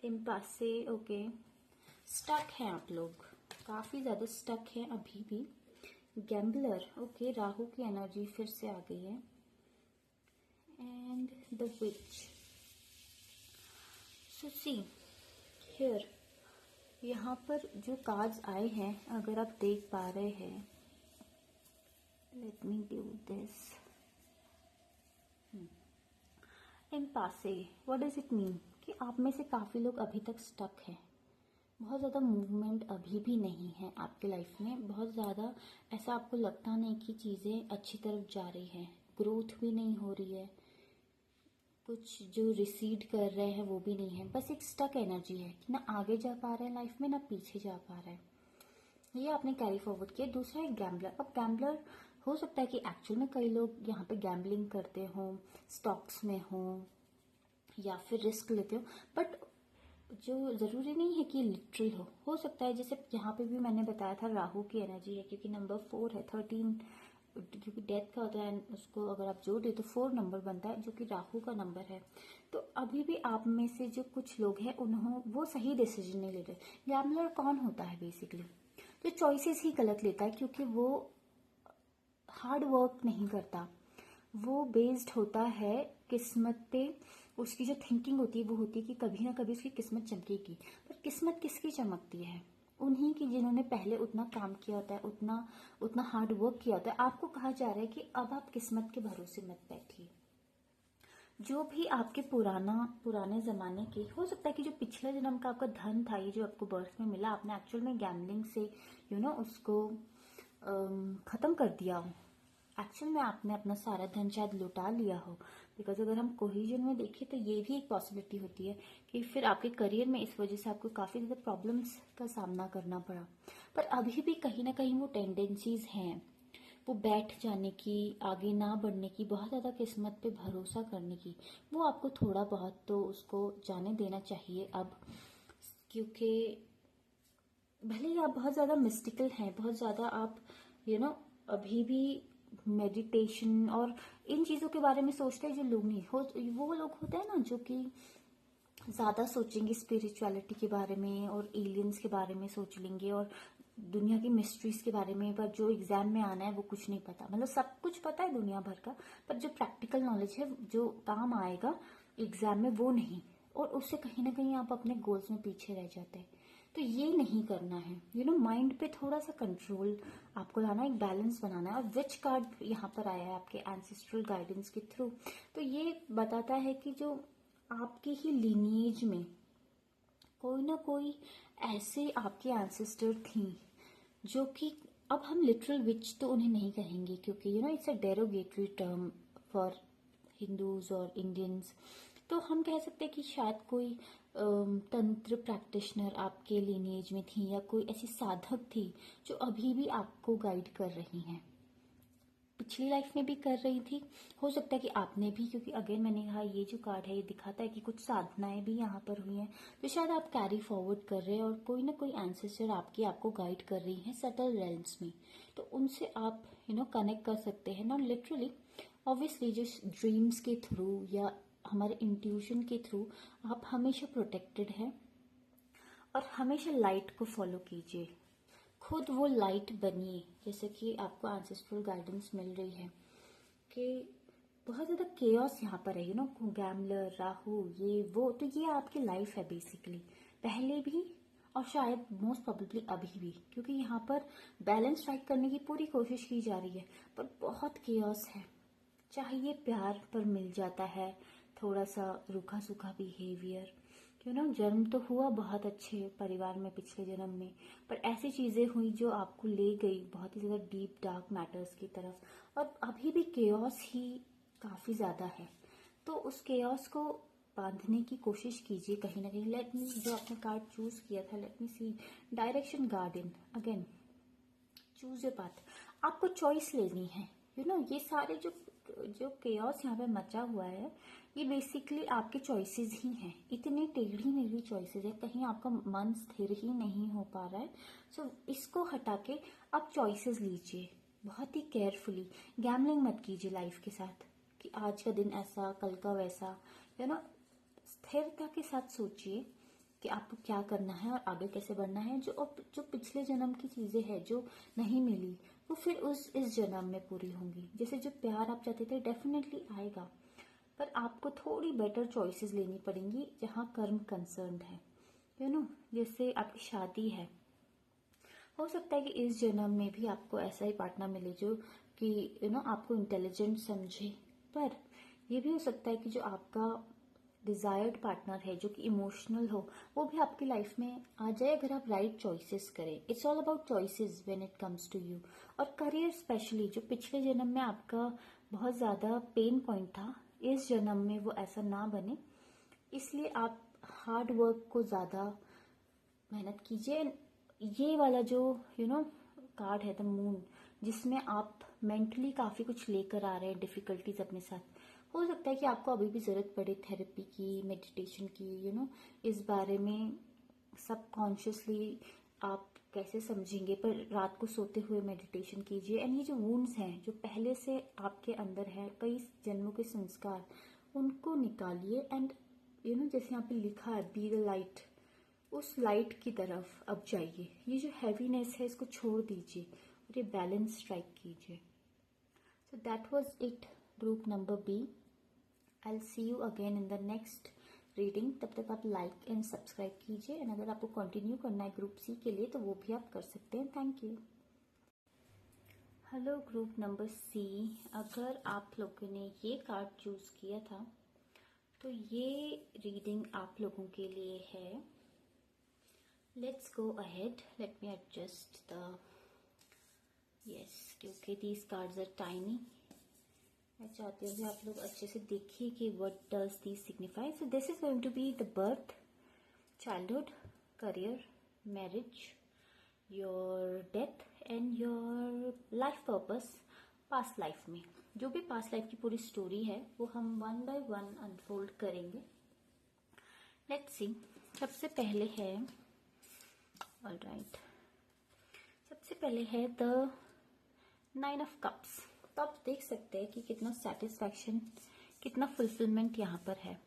A: in पासे। ओके, स्टक हैं आप लोग, काफी ज्यादा स्टक हैं अभी भी। गैम्बलर, ओके, राहु की एनर्जी फिर से आ गई है। And the which. So see here, यहाँ पर जो कार्ड्स आए हैं अगर आप देख पा रहे हैं, let me do this in पासे। व्हाट डज इट मीन कि आप में से काफी लोग अभी तक स्टक हैं, बहुत ज़्यादा मूवमेंट अभी भी नहीं है आपके लाइफ में। बहुत ज़्यादा ऐसा आपको लगता नहीं कि चीज़ें अच्छी तरफ जा रही हैं, ग्रोथ भी नहीं हो रही है, कुछ जो रिसीड कर रहे हैं वो भी नहीं है, बस एक स्टक एनर्जी है कि ना आगे जा पा रहे हैं लाइफ में, ना पीछे जा पा रहे हैं। ये आपने कैरी फॉरवर्ड किया। दूसरा है गैम्बलर। अब गैम्बलर हो सकता है कि एक्चुअल में कई लोग यहाँ पे गैम्बलिंग करते हो, स्टॉक्स में हो, या फिर रिस्क लेते हो, बट जो जरूरी नहीं है कि लिटरल हो सकता है जैसे यहाँ पे भी मैंने बताया था राहु की एनर्जी है, क्योंकि नंबर 4 है, 13 क्योंकि डेथ का होता है, उसको अगर आप जोड़ दे तो 4 नंबर बनता है जो कि राहु का नंबर है। तो अभी भी आप में से जो कुछ लोग हैं वो सही डिसीजन नहीं ले रहे। गैम्बलर कौन होता है बेसिकली, जो चॉइसेस ही गलत लेता है, क्योंकि वो हार्ड वर्क नहीं करता, वो बेस्ड होता है किस्मत पे। उसकी जो थिंकिंग होती है वो होती है कि कभी ना कभी उसकी किस्मत चमकेगी, पर किस्मत किसकी चमकती है? उन्हीं की जिन्होंने पहले उतना काम किया होता है, उतना हार्ड वर्क किया होता है। आपको कहा जा रहा है कि अब आप किस्मत के भरोसे मत बैठिए। जो भी आपके पुराने जमाने के, हो सकता है कि जो पिछले जन्म का आपका धन था, ये जो आपको बर्थ में मिला, आपने एक्चुअल में गैम्बलिंग से उसको खत्म कर दिया हो। एक्चुअल में आपने अपना सारा धन शायद लुटा लिया हो। बिकॉज अगर हम कोहिजन में देखें तो ये भी एक पॉसिबिलिटी होती है कि फिर आपके करियर में इस वजह से आपको काफी ज्यादा प्रॉब्लम्स का सामना करना पड़ा। पर अभी भी कहीं ना कहीं वो टेंडेंसीज हैं, वो बैठ जाने की, आगे ना बढ़ने की, बहुत ज्यादा किस्मत पे भरोसा करने की, वो आपको थोड़ा बहुत तो उसको जाने देना चाहिए अब। क्योंकि भले ही आप बहुत ज़्यादा मिस्टिकल हैं, बहुत ज़्यादा आप अभी भी मेडिटेशन और इन चीज़ों के बारे में सोचते हैं, जो लोग नहीं हो, वो लोग होते हैं ना जो कि ज़्यादा सोचेंगे स्पिरिचुअलिटी के बारे में और एलियंस के बारे में सोच लेंगे और दुनिया की मिस्ट्रीज के बारे में, पर जो एग्जाम में आना है वो कुछ नहीं पता। मतलब सब कुछ पता है दुनिया भर का, पर जो प्रैक्टिकल नॉलेज है जो काम आएगा एग्जाम में वो नहीं, और उससे कहीं ना कहीं आप अपने गोल्स में पीछे रह जाते हैं। तो ये नहीं करना है, माइंड पे थोड़ा सा कंट्रोल आपको लाना, एक बैलेंस बनाना है। और विच कार्ड यहाँ पर आया है आपके एंसेस्ट्रल गाइडेंस के थ्रू, तो ये बताता है कि जो आपकी ही लिनिएज में कोई ना कोई ऐसे आपके एंसेस्टर थी जो कि, अब हम लिटरल विच तो उन्हें नहीं कहेंगे क्योंकि it's a derogatory term for Hindus और इंडियंस। तो हम कह सकते हैं कि शायद कोई तंत्र प्रैक्टिशनर आपके लिनिएज में थी, या कोई ऐसी साधक थी जो अभी भी आपको गाइड कर रही हैं, पिछली लाइफ में भी कर रही थी। हो सकता है कि आपने भी, क्योंकि अगेन मैंने कहा ये जो कार्ड है ये दिखाता है कि कुछ साधनाएं भी यहाँ पर हुई हैं, तो शायद आप कैरी फॉरवर्ड कर रहे हैं और कोई ना कोई एंसेस्टर आपको गाइड कर रही हैं सटल रेल्म्स में। तो उनसे आप कनेक्ट कर सकते हैं, नॉट लिटरली ऑब्वियसली, जो ड्रीम्स के थ्रू या हमारे इंट्यूशन के थ्रू आप हमेशा प्रोटेक्टेड हैं। और हमेशा लाइट को फॉलो कीजिए, खुद वो लाइट बनिए। जैसे कि आपको एंसेस्ट्रल गाइडेंस मिल रही है कि बहुत ज़्यादा केओस यहाँ पर है, गैमलर, राहु, ये वो, तो ये आपकी लाइफ है बेसिकली, पहले भी और शायद मोस्ट प्रोबेबली अभी भी, क्योंकि यहाँ पर बैलेंस स्ट्राइक करने की पूरी कोशिश की जा रही है, पर बहुत केओस है। चाहे ये प्यार पर मिल जाता है, थोड़ा सा रूखा सूखा बिहेवियर, जन्म तो हुआ बहुत अच्छे परिवार में पिछले जन्म में, पर ऐसी चीजें हुई जो आपको ले गई बहुत ही ज्यादा डीप डार्क मैटर्स की तरफ, और अभी भी केओस ही काफी ज्यादा है। तो उस केओस को बांधने की कोशिश कीजिए कहीं ना कहीं। लेट मी, जो आपने कार्ड चूज किया था, let me see, direction garden again, choose a path. आपको चॉइस लेनी है। ये सारे जो जो केओस यहाँ पे मचा हुआ है, ये बेसिकली आपके चॉइसेस ही हैं। इतनी टेढ़ी मेढ़ी चॉइसेस है, कहीं आपका मन स्थिर ही नहीं हो पा रहा है। सो इसको हटा के आप चॉइसेस लीजिए बहुत ही केयरफुली। गैमलिंग मत कीजिए लाइफ के साथ कि आज का दिन ऐसा, कल का वैसा। स्थिरता के साथ सोचिए कि आपको क्या करना है और आगे कैसे बढ़ना है। जो पिछले जन्म की चीजें हैं जो नहीं मिली, वो फिर इस जन्म में पूरी होंगी। जैसे जो प्यार आप चाहते थे डेफिनेटली आएगा, पर आपको थोड़ी बेटर चॉइसेस लेनी पड़ेंगी जहाँ कर्म कंसर्न है। जैसे आपकी शादी है, हो सकता है कि इस जन्म में भी आपको ऐसा ही पार्टनर मिले जो कि आपको इंटेलिजेंट समझे, पर ये भी हो सकता है कि जो आपका डिजायर्ड पार्टनर है जो कि इमोशनल हो, वो भी आपकी लाइफ में आ जाए अगर आप राइट चॉइसेस करें। It's all about choices when it comes to you. और करियर स्पेशली, जो पिछले जन्म में आपका बहुत ज्यादा पेन पॉइंट था, इस जन्म में वो ऐसा ना बने, इसलिए आप हार्ड वर्क को ज्यादा मेहनत कीजिए। ये वाला जो कार्ड है द मून, जिसमें आप मेंटली काफी कुछ लेकर आ रहे हैं, डिफिकल्टीज अपने साथ। हो सकता है कि आपको अभी भी जरूरत पड़े थेरेपी की, मेडिटेशन की, इस बारे में सबकॉन्शियसली आप कैसे समझेंगे, पर रात को सोते हुए मेडिटेशन कीजिए। एंड ये जो वुंड्स हैं जो पहले से आपके अंदर है, कई जन्मों के संस्कार, उनको निकालिए। एंड जैसे यहाँ पे लिखा है बी द लाइट, उस लाइट की तरफ अब जाइए। ये जो हैवीनेस है इसको छोड़ दीजिए और ये बैलेंस स्ट्राइक कीजिए। So that was it, group number B. I will see you again in the next reading. तब तक आप लाइक एंड सब्सक्राइब कीजिए, एंड अगर आपको कंटिन्यू करना है ग्रुप सी के लिए तो वो भी आप कर सकते हैं। Thank you. Hello group number C, अगर आप लोगों ने ये कार्ड चूज किया था तो ये रीडिंग आप लोगों के लिए है। Let's go ahead. Let me adjust the, yes, क्योंकि these cards are tiny. मैं चाहती हूँ कि आप लोग अच्छे से देखिए कि what does these signify. So this is going to be the birth, childhood, career, marriage, your death and your life purpose, past life में जो भी past life की पूरी स्टोरी है वो हम one by one अनफोल्ड करेंगे। Let's see. सबसे पहले है, ऑल राइट, सबसे पहले है द 9 ऑफ कप्स। तो आप देख सकते हैं कि कितना सेटिस्फैक्शन, कितना फुलफिलमेंट यहाँ पर है।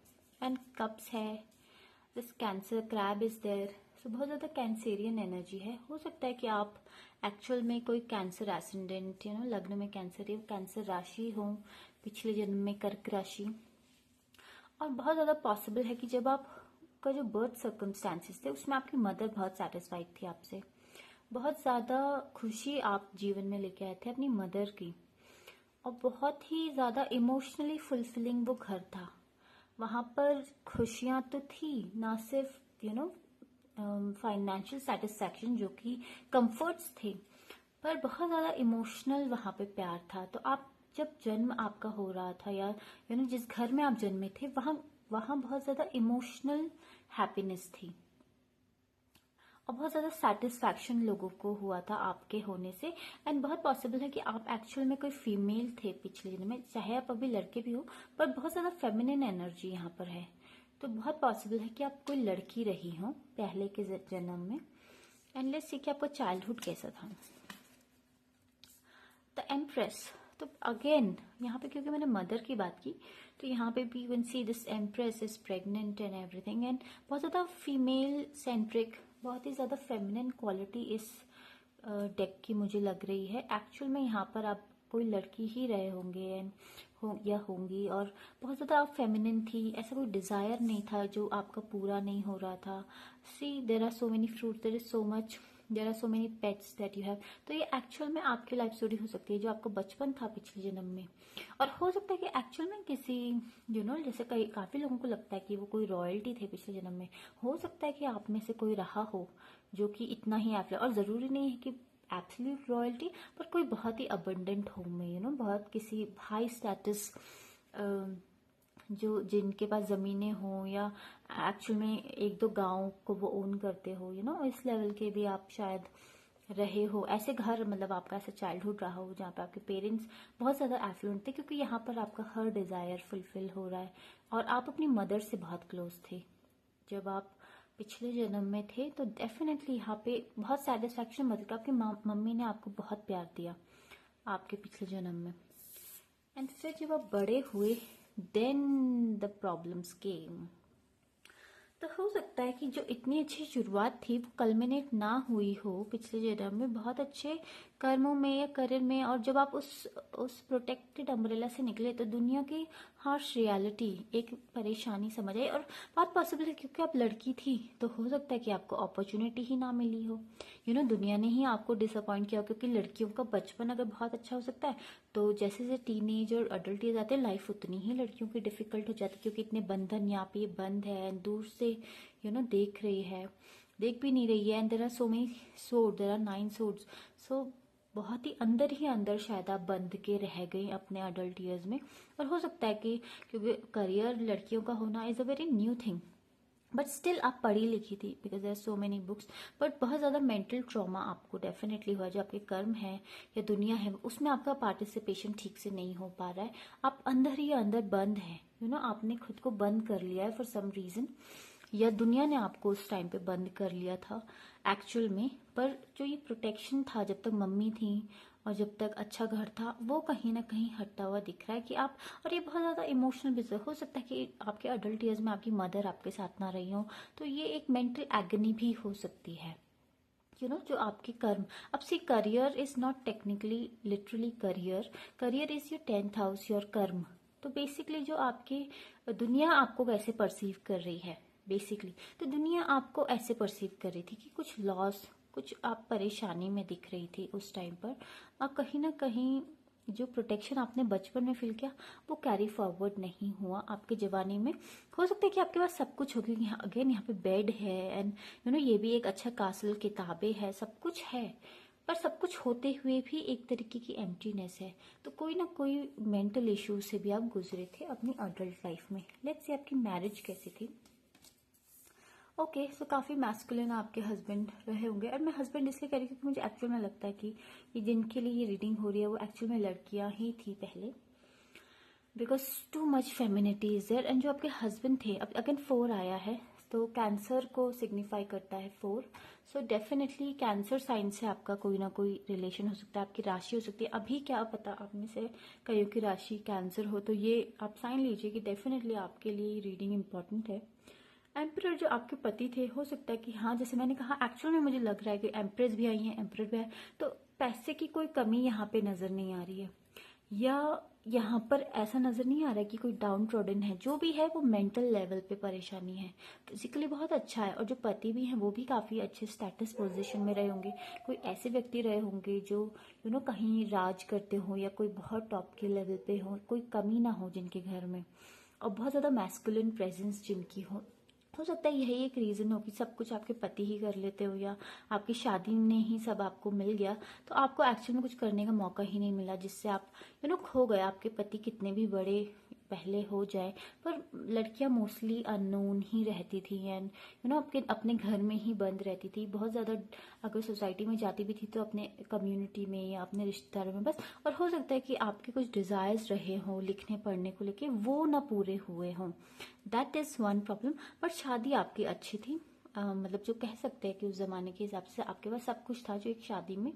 A: एंड कप्स है, this cancer crab is there. So बहुत ज़्यादा कैंसेरियन एनर्जी है। हो सकता है कि आप एक्चुअल में कोई कैंसर एसेंडेंट, लग्न में कैंसर या कैंसर राशि हो, पिछले जन्म में कर्क राशि। और बहुत ज़्यादा पॉसिबल है कि जब आपका जो बर्थ सर्कमस्टांसेस थे उसमें आपकी मदर बहुत सेटिस्फाइड थी आपसे, बहुत ज़्यादा खुशी आप जीवन में लेके आए थे अपनी मदर की, और बहुत ही ज़्यादा इमोशनली फुलफिलिंग वो घर था। वहाँ पर खुशियाँ तो थी, ना सिर्फ फाइनेंशियल सेटिस्फैक्शन जो कि कंफर्ट्स थे, पर बहुत ज़्यादा इमोशनल वहाँ पे प्यार था। तो आप जब जन्म आपका हो रहा था, या जिस घर में आप जन्मे थे, वहाँ बहुत ज़्यादा इमोशनल हैप्पीनेस थी और बहुत ज़्यादा सेटिस्फैक्शन लोगों को हुआ था आपके होने से। एंड बहुत पॉसिबल है कि आप एक्चुअल में कोई फीमेल थे पिछले जन्म में, चाहे आप अभी लड़के भी हो, पर बहुत ज़्यादा फेमिनिन एनर्जी यहाँ पर है। तो बहुत पॉसिबल है कि आप कोई लड़की रही हो पहले के जन्म में। एंड लेट्स सी कि आपका चाइल्डहुड कैसा था। The empress. तो अगेन यहाँ पे क्योंकि मैंने मदर की बात की, तो यहाँ पे भी one see this empress is pregnant and everything. And बहुत ज़्यादा फीमेल सेंट्रिक, बहुत ही ज़्यादा फेमिनिन क्वालिटी इस डेक की मुझे लग रही है। एक्चुअल में यहाँ पर आप कोई लड़की ही रहे होंगे एंड या होंगी, और बहुत ज़्यादा आप फेमिनिन थी। ऐसा कोई डिज़ायर नहीं था जो आपका पूरा नहीं हो रहा था। See there are so many fruit, there is so much, there are so many pets that you have. तो ये एक्चुअल में आपकी लाइफ स्टोरी हो सकती है जो आपका बचपन था पिछले जन्म में। और हो सकता है कि एक्चुअल में किसी जैसे काफ़ी लोगों को लगता है कि वो कोई रॉयल्टी थे पिछले जन्म में। हो सकता है कि आप में से कोई रहा हो जो कि इतना ही एफलेट, और ज़रूरी नहीं है कि एब्सोल्यूट रॉयल्टी, पर कोई बहुत ही अबंडेंट होम में बहुत किसी हाई स्टेटस, जो जिनके पास ज़मीनें हों, या एक्चुअल में एक दो गांव को वो ओन करते हो, इस लेवल के भी आप शायद रहे हो। ऐसे घर, मतलब आपका ऐसा चाइल्डहुड रहा हो जहाँ पे आपके पेरेंट्स बहुत ज़्यादा एफ्लुएंट थे, क्योंकि यहाँ पर आपका हर डिज़ायर फुलफिल हो रहा है और आप अपनी मदर से बहुत क्लोज थे जब आप पिछले जन्म में थे। तो डेफिनेटली यहाँ पे बहुत सेटिस्फैक्शन, मतलब आपकी मम्मी ने आपको बहुत प्यार दिया आपके पिछले जन्म में। एंड फिर जब आप बड़े हुए, देन द प्रॉब्लम्स केम। तो हो सकता है कि जो इतनी अच्छी शुरुआत थी वो कल्मिनेट ना हुई हो पिछले जन्म में बहुत अच्छे कर्मों में या करियर में, और जब आप उस प्रोटेक्टेड अम्ब्रेला से निकले तो दुनिया की हार्श रियलिटी, एक परेशानी समझ आई। और बात पॉसिबल है क्योंकि आप लड़की थी, तो हो सकता है कि आपको अपॉर्चुनिटी ही ना मिली हो, दुनिया ने ही आपको डिसअपॉइंट किया हो। क्योंकि लड़कियों का बचपन अगर बहुत अच्छा हो सकता है, तो जैसे जैसे टीनेज और अडल्ट एज आते हैं, लाइफ उतनी ही लड़कियों की डिफिकल्ट हो जाती है, क्योंकि इतने बंधन यहाँ पे बंद है, दूर से देख रही है, देख भी नहीं रही है। And there are so many sword, there are 9 swords. So बहुत ही अंदर शायद आप बंध के रह गई अपने अडल्ट ईयर्स में। और हो सकता है कि क्योंकि करियर लड़कियों का होना is a very new thing, but still आप पढ़ी लिखी थी, because there so many books. But बहुत ज़्यादा मेंटल ट्रॉमा आपको डेफिनेटली हुआ, जो आपके कर्म है या दुनिया है उसमें आपका पार्टिसिपेशन ठीक से नहीं हो पा रहा है। आप अंदर ही अंदर बंद है, आपने खुद को बंद कर लिया है फॉर सम रीज़न, या दुनिया ने आपको उस टाइम पे बंद कर लिया था एक्चुअल में। पर जो ये प्रोटेक्शन था जब तक मम्मी थी और जब तक अच्छा घर था, वो कहीं ना कहीं हटता हुआ दिख रहा है कि आप, और ये बहुत ज़्यादा इमोशनल बिजनेस हो सकता है कि आपके अडल्ट ईयर्स में आपकी मदर आपके साथ ना रही हो, तो ये एक मेंटल एगनी भी हो सकती है। जो आपके कर्म, अब see career is not technically literally career, career is your 10th house, your कर्म। तो बेसिकली जो आपकी दुनिया आपको कैसे परसीव कर रही है, बेसिकली तो दुनिया आपको ऐसे परसीव कर रही थी कि कुछ लॉस, कुछ आप परेशानी में दिख रही थी उस टाइम पर, और कहीं ना कहीं जो प्रोटेक्शन आपने बचपन में फील किया वो कैरी फॉरवर्ड नहीं हुआ आपके जवानी में। हो सकता है कि आपके पास सब कुछ हो, क्योंकि अगेन यहाँ पे बेड है एंड ये भी एक अच्छा कासल, किताबें है, सब कुछ है, पर सब कुछ होते हुए भी एक तरीके की एम्प्टीनेस है। तो कोई ना कोई मेंटल इश्यू से भी आप गुजरे थे अपनी अडल्ट लाइफ में। लेट्स से आपकी मैरिज कैसी थी। ओके, सो काफ़ी मैस्कुलिन आपके हस्बैंड रहे होंगे, और मैं हस्बैंड इसलिए कह रही हूँ क्योंकि मुझे एक्चुअल में लगता है कि ये जिनके लिए ये रीडिंग हो रही है वो एक्चुअल में लड़कियां ही थी पहले, because too much femininity is there. And जो आपके हस्बैंड थे, अब अगेन 4 आया है, तो कैंसर को सिग्निफाई करता है 4। सो डेफिनेटली कैंसर साइन से आपका कोई ना कोई रिलेशन हो सकता है, आपकी राशि हो सकती है। अभी क्या पता आप में से कईयों की राशि कैंसर हो, तो ये आप साइन लीजिए कि डेफिनेटली आपके लिए रीडिंग इंपॉर्टेंट है। एम्परर जो आपके पति थे, हो सकता है कि हाँ, जैसे मैंने कहा, एक्चुअल में मुझे लग रहा है कि एम्प्रेस भी आई है, एम्परर भी है, तो पैसे की कोई कमी यहाँ पे नजर नहीं आ रही है, या यहाँ पर ऐसा नजर नहीं आ रहा है कि कोई डाउन ट्रोडन है। जो भी है वो मेंटल लेवल पे परेशानी है। फिजिकली बहुत अच्छा है, और जो पति भी हैं वो भी काफी अच्छे स्टेटस पोजीशन में रहे होंगे। कोई ऐसे व्यक्ति रहे होंगे जो कहीं राज करते हो, या कोई बहुत टॉप के लेवल पे हो, कोई कमी ना हो जिनके घर में, और बहुत ज्यादा मैस्कुलिन प्रेजेंस जिनकी हो सकता है यही एक रीजन हो कि सब कुछ आपके पति ही कर लेते हो, या आपकी शादी में ही सब आपको मिल गया, तो आपको एक्चुअल में कुछ करने का मौका ही नहीं मिला, जिससे आप खो गए। आपके पति कितने भी बड़े पहले हो जाए, पर लड़कियां मोस्टली अननोन ही रहती थी, एंड आपके अपने घर में ही बंद रहती थी। बहुत ज्यादा अगर सोसाइटी में जाती भी थी तो अपने कम्युनिटी में या अपने रिश्तेदारों में बस। और हो सकता है कि आपके कुछ डिजायर्स रहे हों लिखने पढ़ने को लेके, वो ना पूरे हुए हों, that is one problem. But शादी आपकी अच्छी थी, मतलब जो कह सकते हैं कि उस जमाने के हिसाब से आपके पास सब कुछ था जो एक शादी में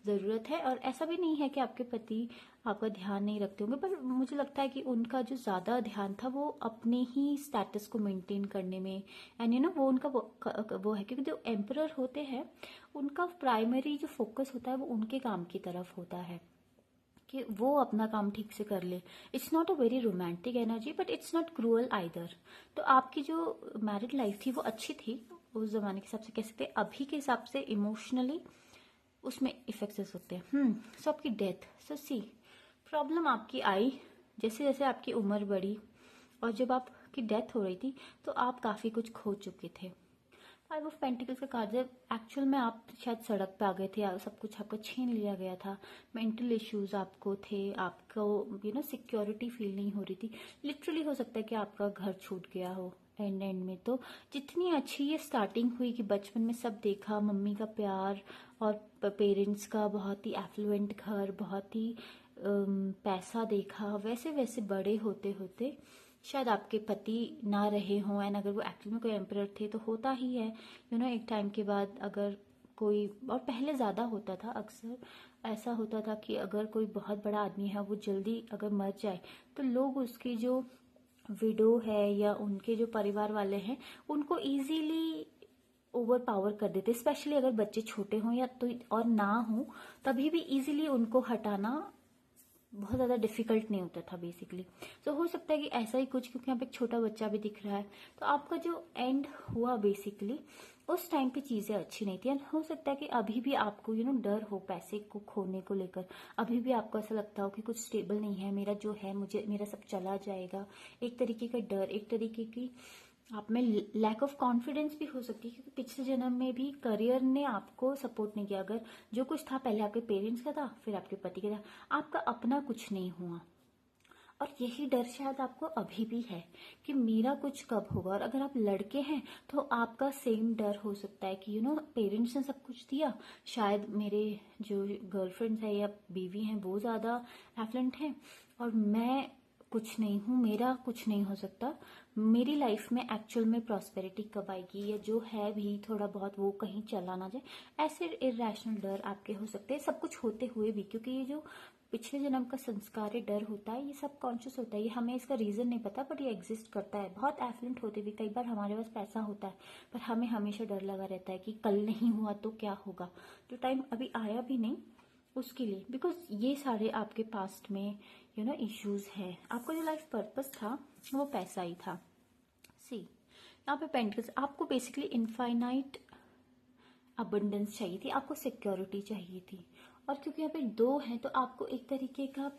A: जरूरत है। और ऐसा भी नहीं है कि आपके पति आपका ध्यान नहीं रखते होंगे, पर मुझे लगता है कि उनका जो ज्यादा ध्यान था वो अपने ही स्टेटस को मेंटेन करने में, एंड वो उनका वो है, क्योंकि जो एम्परर होते हैं उनका प्राइमरी जो फोकस होता है वो उनके काम की तरफ होता है, कि वो अपना काम ठीक से कर ले। It's not a very romantic energy, but it's not cruel either. तो आपकी जो मैरिड लाइफ थी वो अच्छी थी उस जमाने के हिसाब से, कह सकते हैं। अभी के हिसाब से इमोशनली उसमें इफेक्ट्स होते हैं। सो आपकी डेथ, सो सी प्रॉब्लम आपकी आई जैसे जैसे आपकी उम्र बढ़ी, और जब आपकी डेथ हो रही थी तो आप काफी कुछ खो चुके थे। 5 ऑफ पेंटिकल्स का कार्ड, जब एक्चुअल में आप शायद सड़क पे आ गए थे, सब कुछ आपका छीन लिया गया था, मेंटल इश्यूज आपको थे, आपको सिक्योरिटी फील नहीं हो रही थी। लिटरली हो सकता है कि आपका घर छूट गया हो एंड में। तो जितनी अच्छी ये स्टार्टिंग हुई कि बचपन में सब देखा, मम्मी का प्यार और पेरेंट्स का बहुत ही एफ्लुएंट घर, बहुत ही पैसा देखा, वैसे वैसे बड़े होते होते शायद आपके पति ना रहे हों, एंड अगर वो एक्चुअल में कोई एम्परर थे तो होता ही है एक टाइम के बाद अगर कोई, और पहले ज्यादा होता था, अक्सर ऐसा होता था कि अगर कोई बहुत बड़ा आदमी है वो जल्दी अगर मर जाए तो लोग उसकी जो विडो है या उनके जो परिवार वाले हैं उनको इजीली ओवर पावर कर देते, स्पेशली अगर बच्चे छोटे हों या तो और ना हो, तभी भी इजीली उनको हटाना बहुत ज्यादा डिफिकल्ट नहीं होता था बेसिकली। तो हो सकता है कि ऐसा ही कुछ, क्योंकि यहाँ पे एक छोटा बच्चा भी दिख रहा है, तो आपका जो एंड हुआ बेसिकली उस टाइम पे चीजें अच्छी नहीं थी। एंड हो सकता है कि अभी भी आपको डर हो पैसे को खोने को लेकर, अभी भी आपको ऐसा लगता हो कि कुछ स्टेबल नहीं है, मेरा जो है मुझे मेरा सब चला जाएगा। एक तरीके का डर, एक तरीके की आप में लैक ऑफ कॉन्फिडेंस भी हो सकती है, क्योंकि पिछले जन्म में भी करियर ने आपको सपोर्ट नहीं किया। अगर जो कुछ था पहले आपके पेरेंट्स का था, फिर आपके पति का था, आपका अपना कुछ नहीं हुआ। और यही डर शायद आपको अभी भी है कि मेरा कुछ कब होगा। और अगर आप लड़के हैं तो आपका सेम डर हो सकता है कि पेरेंट्स ने सब कुछ दिया, शायद मेरे जो गर्लफ्रेंड्स है या बीवी हैं वो ज्यादा एफ्लुएंट हैं, और मैं कुछ नहीं हूँ, मेरा कुछ नहीं हो सकता। मेरी लाइफ में एक्चुअल में प्रॉस्पेरिटी कब आएगी, या जो है भी थोड़ा बहुत वो कहीं चला ना जाए, ऐसे इरेशनल डर आपके हो सकते हैं, सब कुछ होते हुए भी। क्योंकि ये जो पिछले जन्म का संस्कार डर होता है, ये सब कॉन्शियस होता है, ये हमें इसका रीजन नहीं पता, बट ये एग्जिस्ट करता है। बहुत एफ्लुएंट होते भी कई बार हमारे पास पैसा होता है, पर हमें हमेशा डर लगा रहता है कि कल नहीं हुआ तो क्या होगा, जो टाइम अभी आया भी नहीं उसके लिए। बिकॉज ये सारे आपके पास्ट में इश्यूज है। आपका जो लाइफ पर्पस था वो पैसा ही था। सी यहाँ पे पेंटिकल्स, आपको बेसिकली इनफाइनाइट अबंडेंस चाहिए थी, आपको सिक्योरिटी चाहिए थी। और क्योंकि यहाँ पे 2 हैं तो आपको एक तरीके का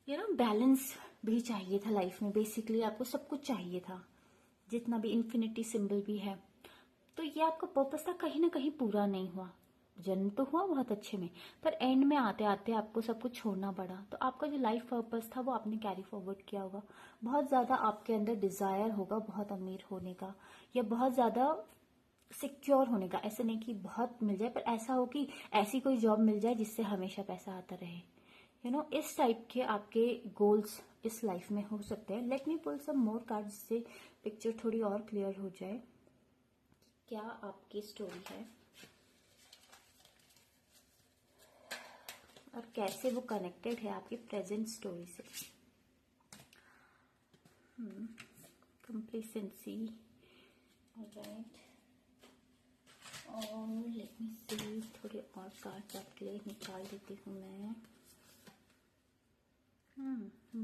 A: बैलेंस भी चाहिए था लाइफ में। बेसिकली आपको सब कुछ चाहिए था, जितना भी इन्फिनिटी सिंबल भी है। तो ये आपका पर्पस था, कहीं ना कहीं पूरा नहीं हुआ। जन्म तो हुआ बहुत अच्छे में, पर एंड में आते आते आपको सब कुछ छोड़ना पड़ा। तो आपका जो लाइफ पर्पस था वो आपने कैरी फॉरवर्ड किया होगा। बहुत ज्यादा आपके अंदर डिजायर होगा बहुत अमीर होने का, या बहुत ज्यादा सिक्योर होने का। ऐसे नहीं कि बहुत मिल जाए, पर ऐसा हो कि ऐसी कोई जॉब मिल जाए जिससे हमेशा पैसा आता रहे। इस टाइप के आपके गोल्स इस लाइफ में हो सकते हैं। लेट मी पुल सम मोर कार्ड्स, जिससे पिक्चर थोड़ी और क्लियर हो जाए। क्या आपकी स्टोरी है और कैसे वो कनेक्टेड है आपकी प्रेजेंट स्टोरी से। कंप्लेसेंसी, ऑलराइट, और लेट मी सी, थोड़े और कार्ड्स आपके लिए निकाल देती हूँ मैं।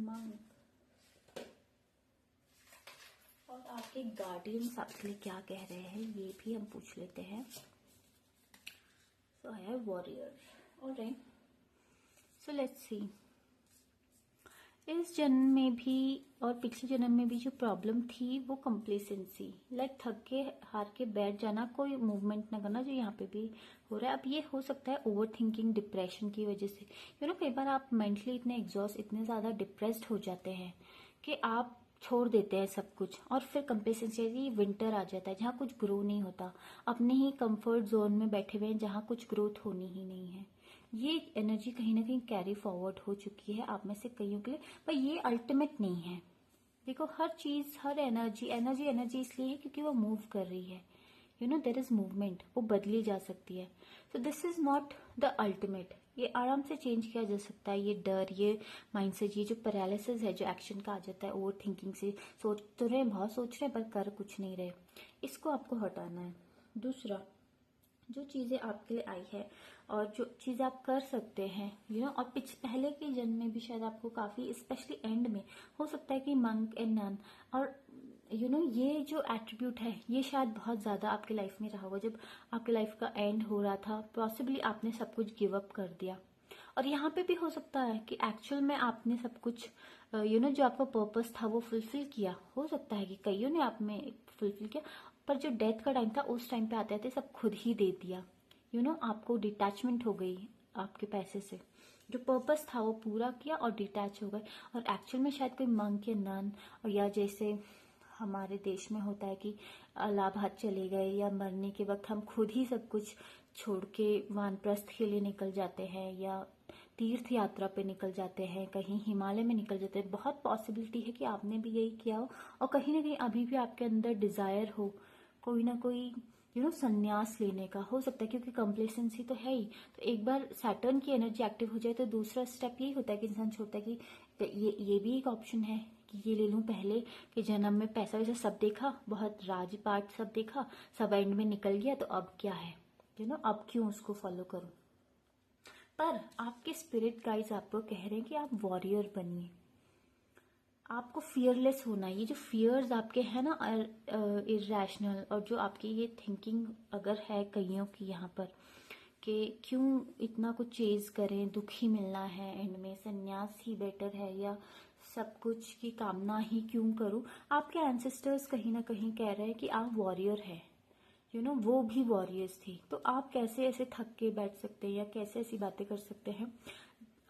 A: मंक, और आपके गार्डियंस आपके लिए क्या कह रहे हैं ये भी हम पूछ लेते हैं। सो है warrior, alright. So let's see, इस जन्म में भी और पिछले जन्म में भी जो प्रॉब्लम थी वो कंप्लेसेंसी, लाइक थक के हार के बैठ जाना, कोई मूवमेंट ना करना, जो यहाँ पे भी हो रहा है। अब ये हो सकता है ओवर थिंकिंग, डिप्रेशन की वजह से। कई बार आप मेंटली इतने एग्जॉस्ट, इतने ज्यादा डिप्रेस्ड हो जाते हैं कि आप छोड़ देते हैं सब कुछ, और फिर कंप्लेसेंसी, विंटर आ जाता है जहाँ कुछ ग्रो नहीं होता, अपने ही कंफर्ट जोन में बैठे हुए हैं जहाँ कुछ ग्रोथ होनी ही नहीं है। ये एनर्जी कहीं ना कहीं कैरी फॉरवर्ड हो चुकी है आप में से कईयों के लिए, पर ये अल्टीमेट नहीं है। देखो, हर चीज, हर एनर्जी एनर्जी इसलिए है क्योंकि वो मूव कर रही है। देर इज मूवमेंट, वो बदली जा सकती है। So this is not the ultimate. ये आराम से चेंज किया जा सकता है। ये डर, ये माइंडसेट, ये जो पैरालिसिस है, जो एक्शन का आ जाता है ओवर थिंकिंग से, सोच तो रहे, बहुत सोच रहे हैं पर कर कुछ नहीं रहे, इसको आपको हटाना है। दूसरा, जो चीजें आपके लिए आई है और जो चीजें आप कर सकते हैं, और पहले के जन्म में भी शायद आपको काफी, स्पेशली एंड में हो सकता है कि मंक एंड नन, और ये जो एट्रीब्यूट है ये शायद बहुत ज्यादा आपके लाइफ में रहा होगा। जब आपके लाइफ का एंड हो रहा था, पॉसिबली आपने सब कुछ गिव अप कर दिया। और यहाँ पे भी हो सकता है कि एक्चुअल में आपने सब कुछ, जो आपका पर्पस था वो फुलफिल किया। हो सकता है कि कईयों ने आप में फुलफिल किया, पर जो डेथ का टाइम था उस टाइम पे आते आते सब खुद ही दे दिया। आपको डिटैचमेंट हो गई आपके पैसे से, जो पर्पस था वो पूरा किया और डिटैच हो गए। और एक्चुअल में शायद कोई मंक या नन, और या जैसे हमारे देश में होता है कि इलाहाबाद चले गए, या मरने के वक्त हम खुद ही सब कुछ छोड़ के वानप्रस्थ के लिए निकल जाते हैं, या तीर्थ यात्रा पे निकल जाते हैं, कहीं हिमालय में निकल जाते हैं। बहुत पॉसिबिलिटी है कि आपने भी यही किया हो, और कहीं ना कहीं अभी भी आपके अंदर डिजायर हो कोई ना कोई संन्यास लेने का। हो सकता है क्योंकि कंप्लेसेंसी तो है ही। तो एक बार सैटर्न की एनर्जी एक्टिव हो जाए तो दूसरा स्टेप यही होता है कि इंसान छोड़ता है कि ये भी एक ऑप्शन है कि ये ले लूं। पहले के जन्म में पैसा वैसा सब देखा, बहुत राजपाट सब देखा, सब एंड में निकल गया, तो अब क्या है, अब क्यों उसको फॉलो करूं। पर आपके स्पिरिट गाइड्स आपको कह रहे हैं कि आप वॉरियर बनिए, आपको फियरलेस होना है। ये जो फियर्स आपके हैं ना, इरेशनल, और जो आपकी ये थिंकिंग अगर है कईयों की यहाँ पर कि क्यों इतना कुछ चेज करें, दुखी मिलना है, एंड में संन्यास ही बेटर है, या सब कुछ की कामना ही क्यों करूं। आपके एंसेस्टर्स कहीं ना कहीं कह रहे हैं कि आप वॉरियर है। वो भी वॉरियर्स थी, तो आप कैसे ऐसे थक के बैठ सकते हैं, या कैसे ऐसी बातें कर सकते हैं।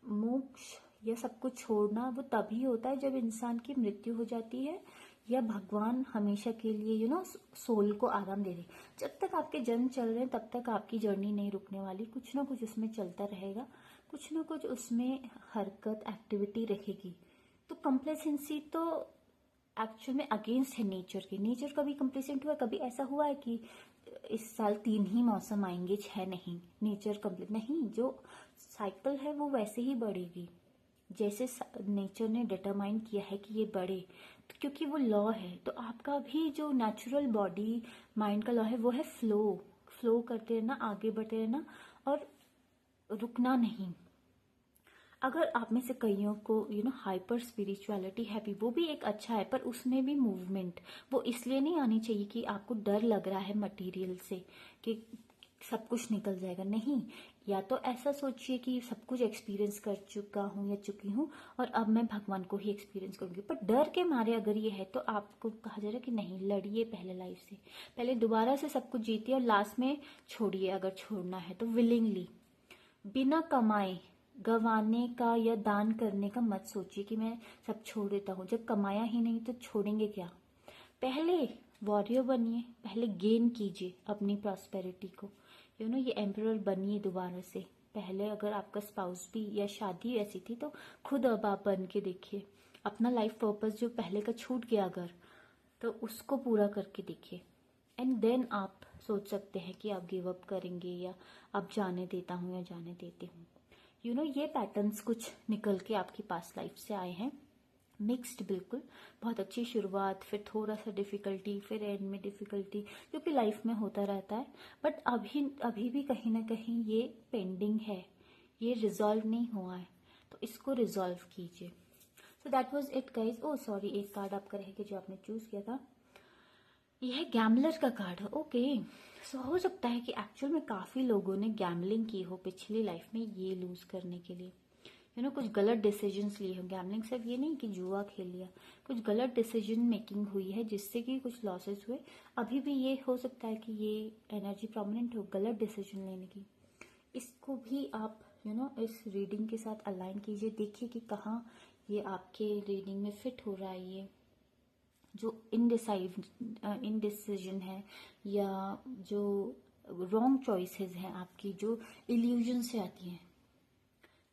A: मोक्ष या सब कुछ छोड़ना वो तभी होता है जब इंसान की मृत्यु हो जाती है, या भगवान हमेशा के लिए सोल को आराम दे रहे। जब तक आपके जन्म चल रहे हैं तब तक आपकी जर्नी नहीं रुकने वाली, कुछ ना कुछ उसमें चलता रहेगा, कुछ ना कुछ उसमें हरकत, एक्टिविटी रहेगी। तो कंप्लेसेंसी तो एक्चुअल में अगेंस्ट है नेचर के। नेचर कभी कंप्लेसेंट हुआ, कभी ऐसा हुआ है कि इस साल 3 ही मौसम आएंगे, 6 नहीं। नेचर कंप्लीट नहीं, जो साइकिल है वो वैसे ही बढ़ेगी जैसे नेचर ने डिटरमाइन किया है कि ये बढ़े, तो क्योंकि वो लॉ है। तो आपका भी जो नेचुरल बॉडी माइंड का लॉ है वो है फ्लो, फ्लो करते रहना, आगे बढ़ते रहना और रुकना नहीं। अगर आप में से कईयों को हाइपर स्पिरिचुअलिटी है भी, वो भी एक अच्छा है, पर उसमें भी मूवमेंट वो इसलिए नहीं आनी चाहिए कि आपको डर लग रहा है मटेरियल से कि सब कुछ निकल जाएगा। नहीं, या तो ऐसा सोचिए कि सब कुछ एक्सपीरियंस कर चुका हूँ या चुकी हूँ और अब मैं भगवान को ही एक्सपीरियंस करूंगी। पर डर के मारे अगर ये है तो आपको कहा जा रहा है कि नहीं, लड़िए पहले लाइफ से, पहले दोबारा से सब कुछ जीतिए और लास्ट में छोड़िए अगर छोड़ना है तो विलिंगली। बिना कमाए गंवाने का या दान करने का मत सोचिए कि मैं सब छोड़ देता हूँ। जब कमाया ही नहीं तो छोड़ेंगे क्या। पहले वॉरियर बनिए, पहले गेन कीजिए अपनी प्रॉस्पेरिटी को। ये एम्परर बनिए दोबारा से। पहले अगर आपका स्पाउस भी या शादी ऐसी थी तो खुद अब आप बन के देखिए। अपना लाइफ पर्पस जो पहले का छूट गया अगर, तो उसको पूरा करके देखिए, एंड देन आप सोच सकते हैं कि आप गिव अप करेंगे या अब जाने देता हूँ या जाने देती हूँ। ये पैटर्न्स कुछ निकल के आपकी पास्ट लाइफ से आए हैं। मिक्स्ड बिल्कुल, बहुत अच्छी शुरुआत, फिर थोड़ा सा डिफिकल्टी, फिर एंड में डिफिकल्टी, क्योंकि लाइफ में होता रहता है। बट अभी भी कहीं ना कहीं ये पेंडिंग है, ये रिजॉल्व नहीं हुआ है, तो इसको रिजॉल्व कीजिए। So that was it guys. Oh sorry, एक कार्ड आपका रह गया जो आपने चूज किया था, यह गैम्बलर का कार्ड है। ओके, सो हो सकता है कि एक्चुअल में काफी लोगों ने गैम्बलिंग की हो पिछली लाइफ में ये लूज करने के लिए। कुछ गलत डिसीजंस लिए हो। गैम्बलिंग सिर्फ ये नहीं कि जुआ खेल लिया, कुछ गलत डिसीजन मेकिंग हुई है जिससे कि कुछ लॉसेस हुए। अभी भी ये हो सकता है कि ये एनर्जी प्रोमिनेंट हो गलत डिसीजन लेने की। इसको भी आप इस रीडिंग के साथ अलाइन कीजिए, देखिए कि कहाँ ये आपके रीडिंग में फिट हो रहा है। ये जो इनडिसीजन है या जो रॉन्ग चॉइसेस हैं आपकी, जो इल्यूजन से आती हैं।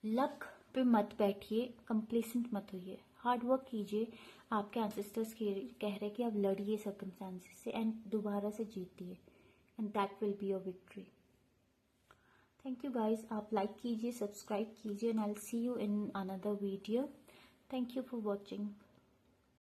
A: लक पे मत बैठिए, कंप्लेसेंट मत होइए, हार्ड वर्क कीजिए। आपके एंसेस्टर्स कह रहे हैं कि आप लड़िए सर्कमस्टेंसेस से एंड दोबारा से जीतिए, and that will be your victory. Thank you guys. आप लाइक कीजिए, सब्सक्राइब कीजिए, and I will see you in another video. Thank you for watching.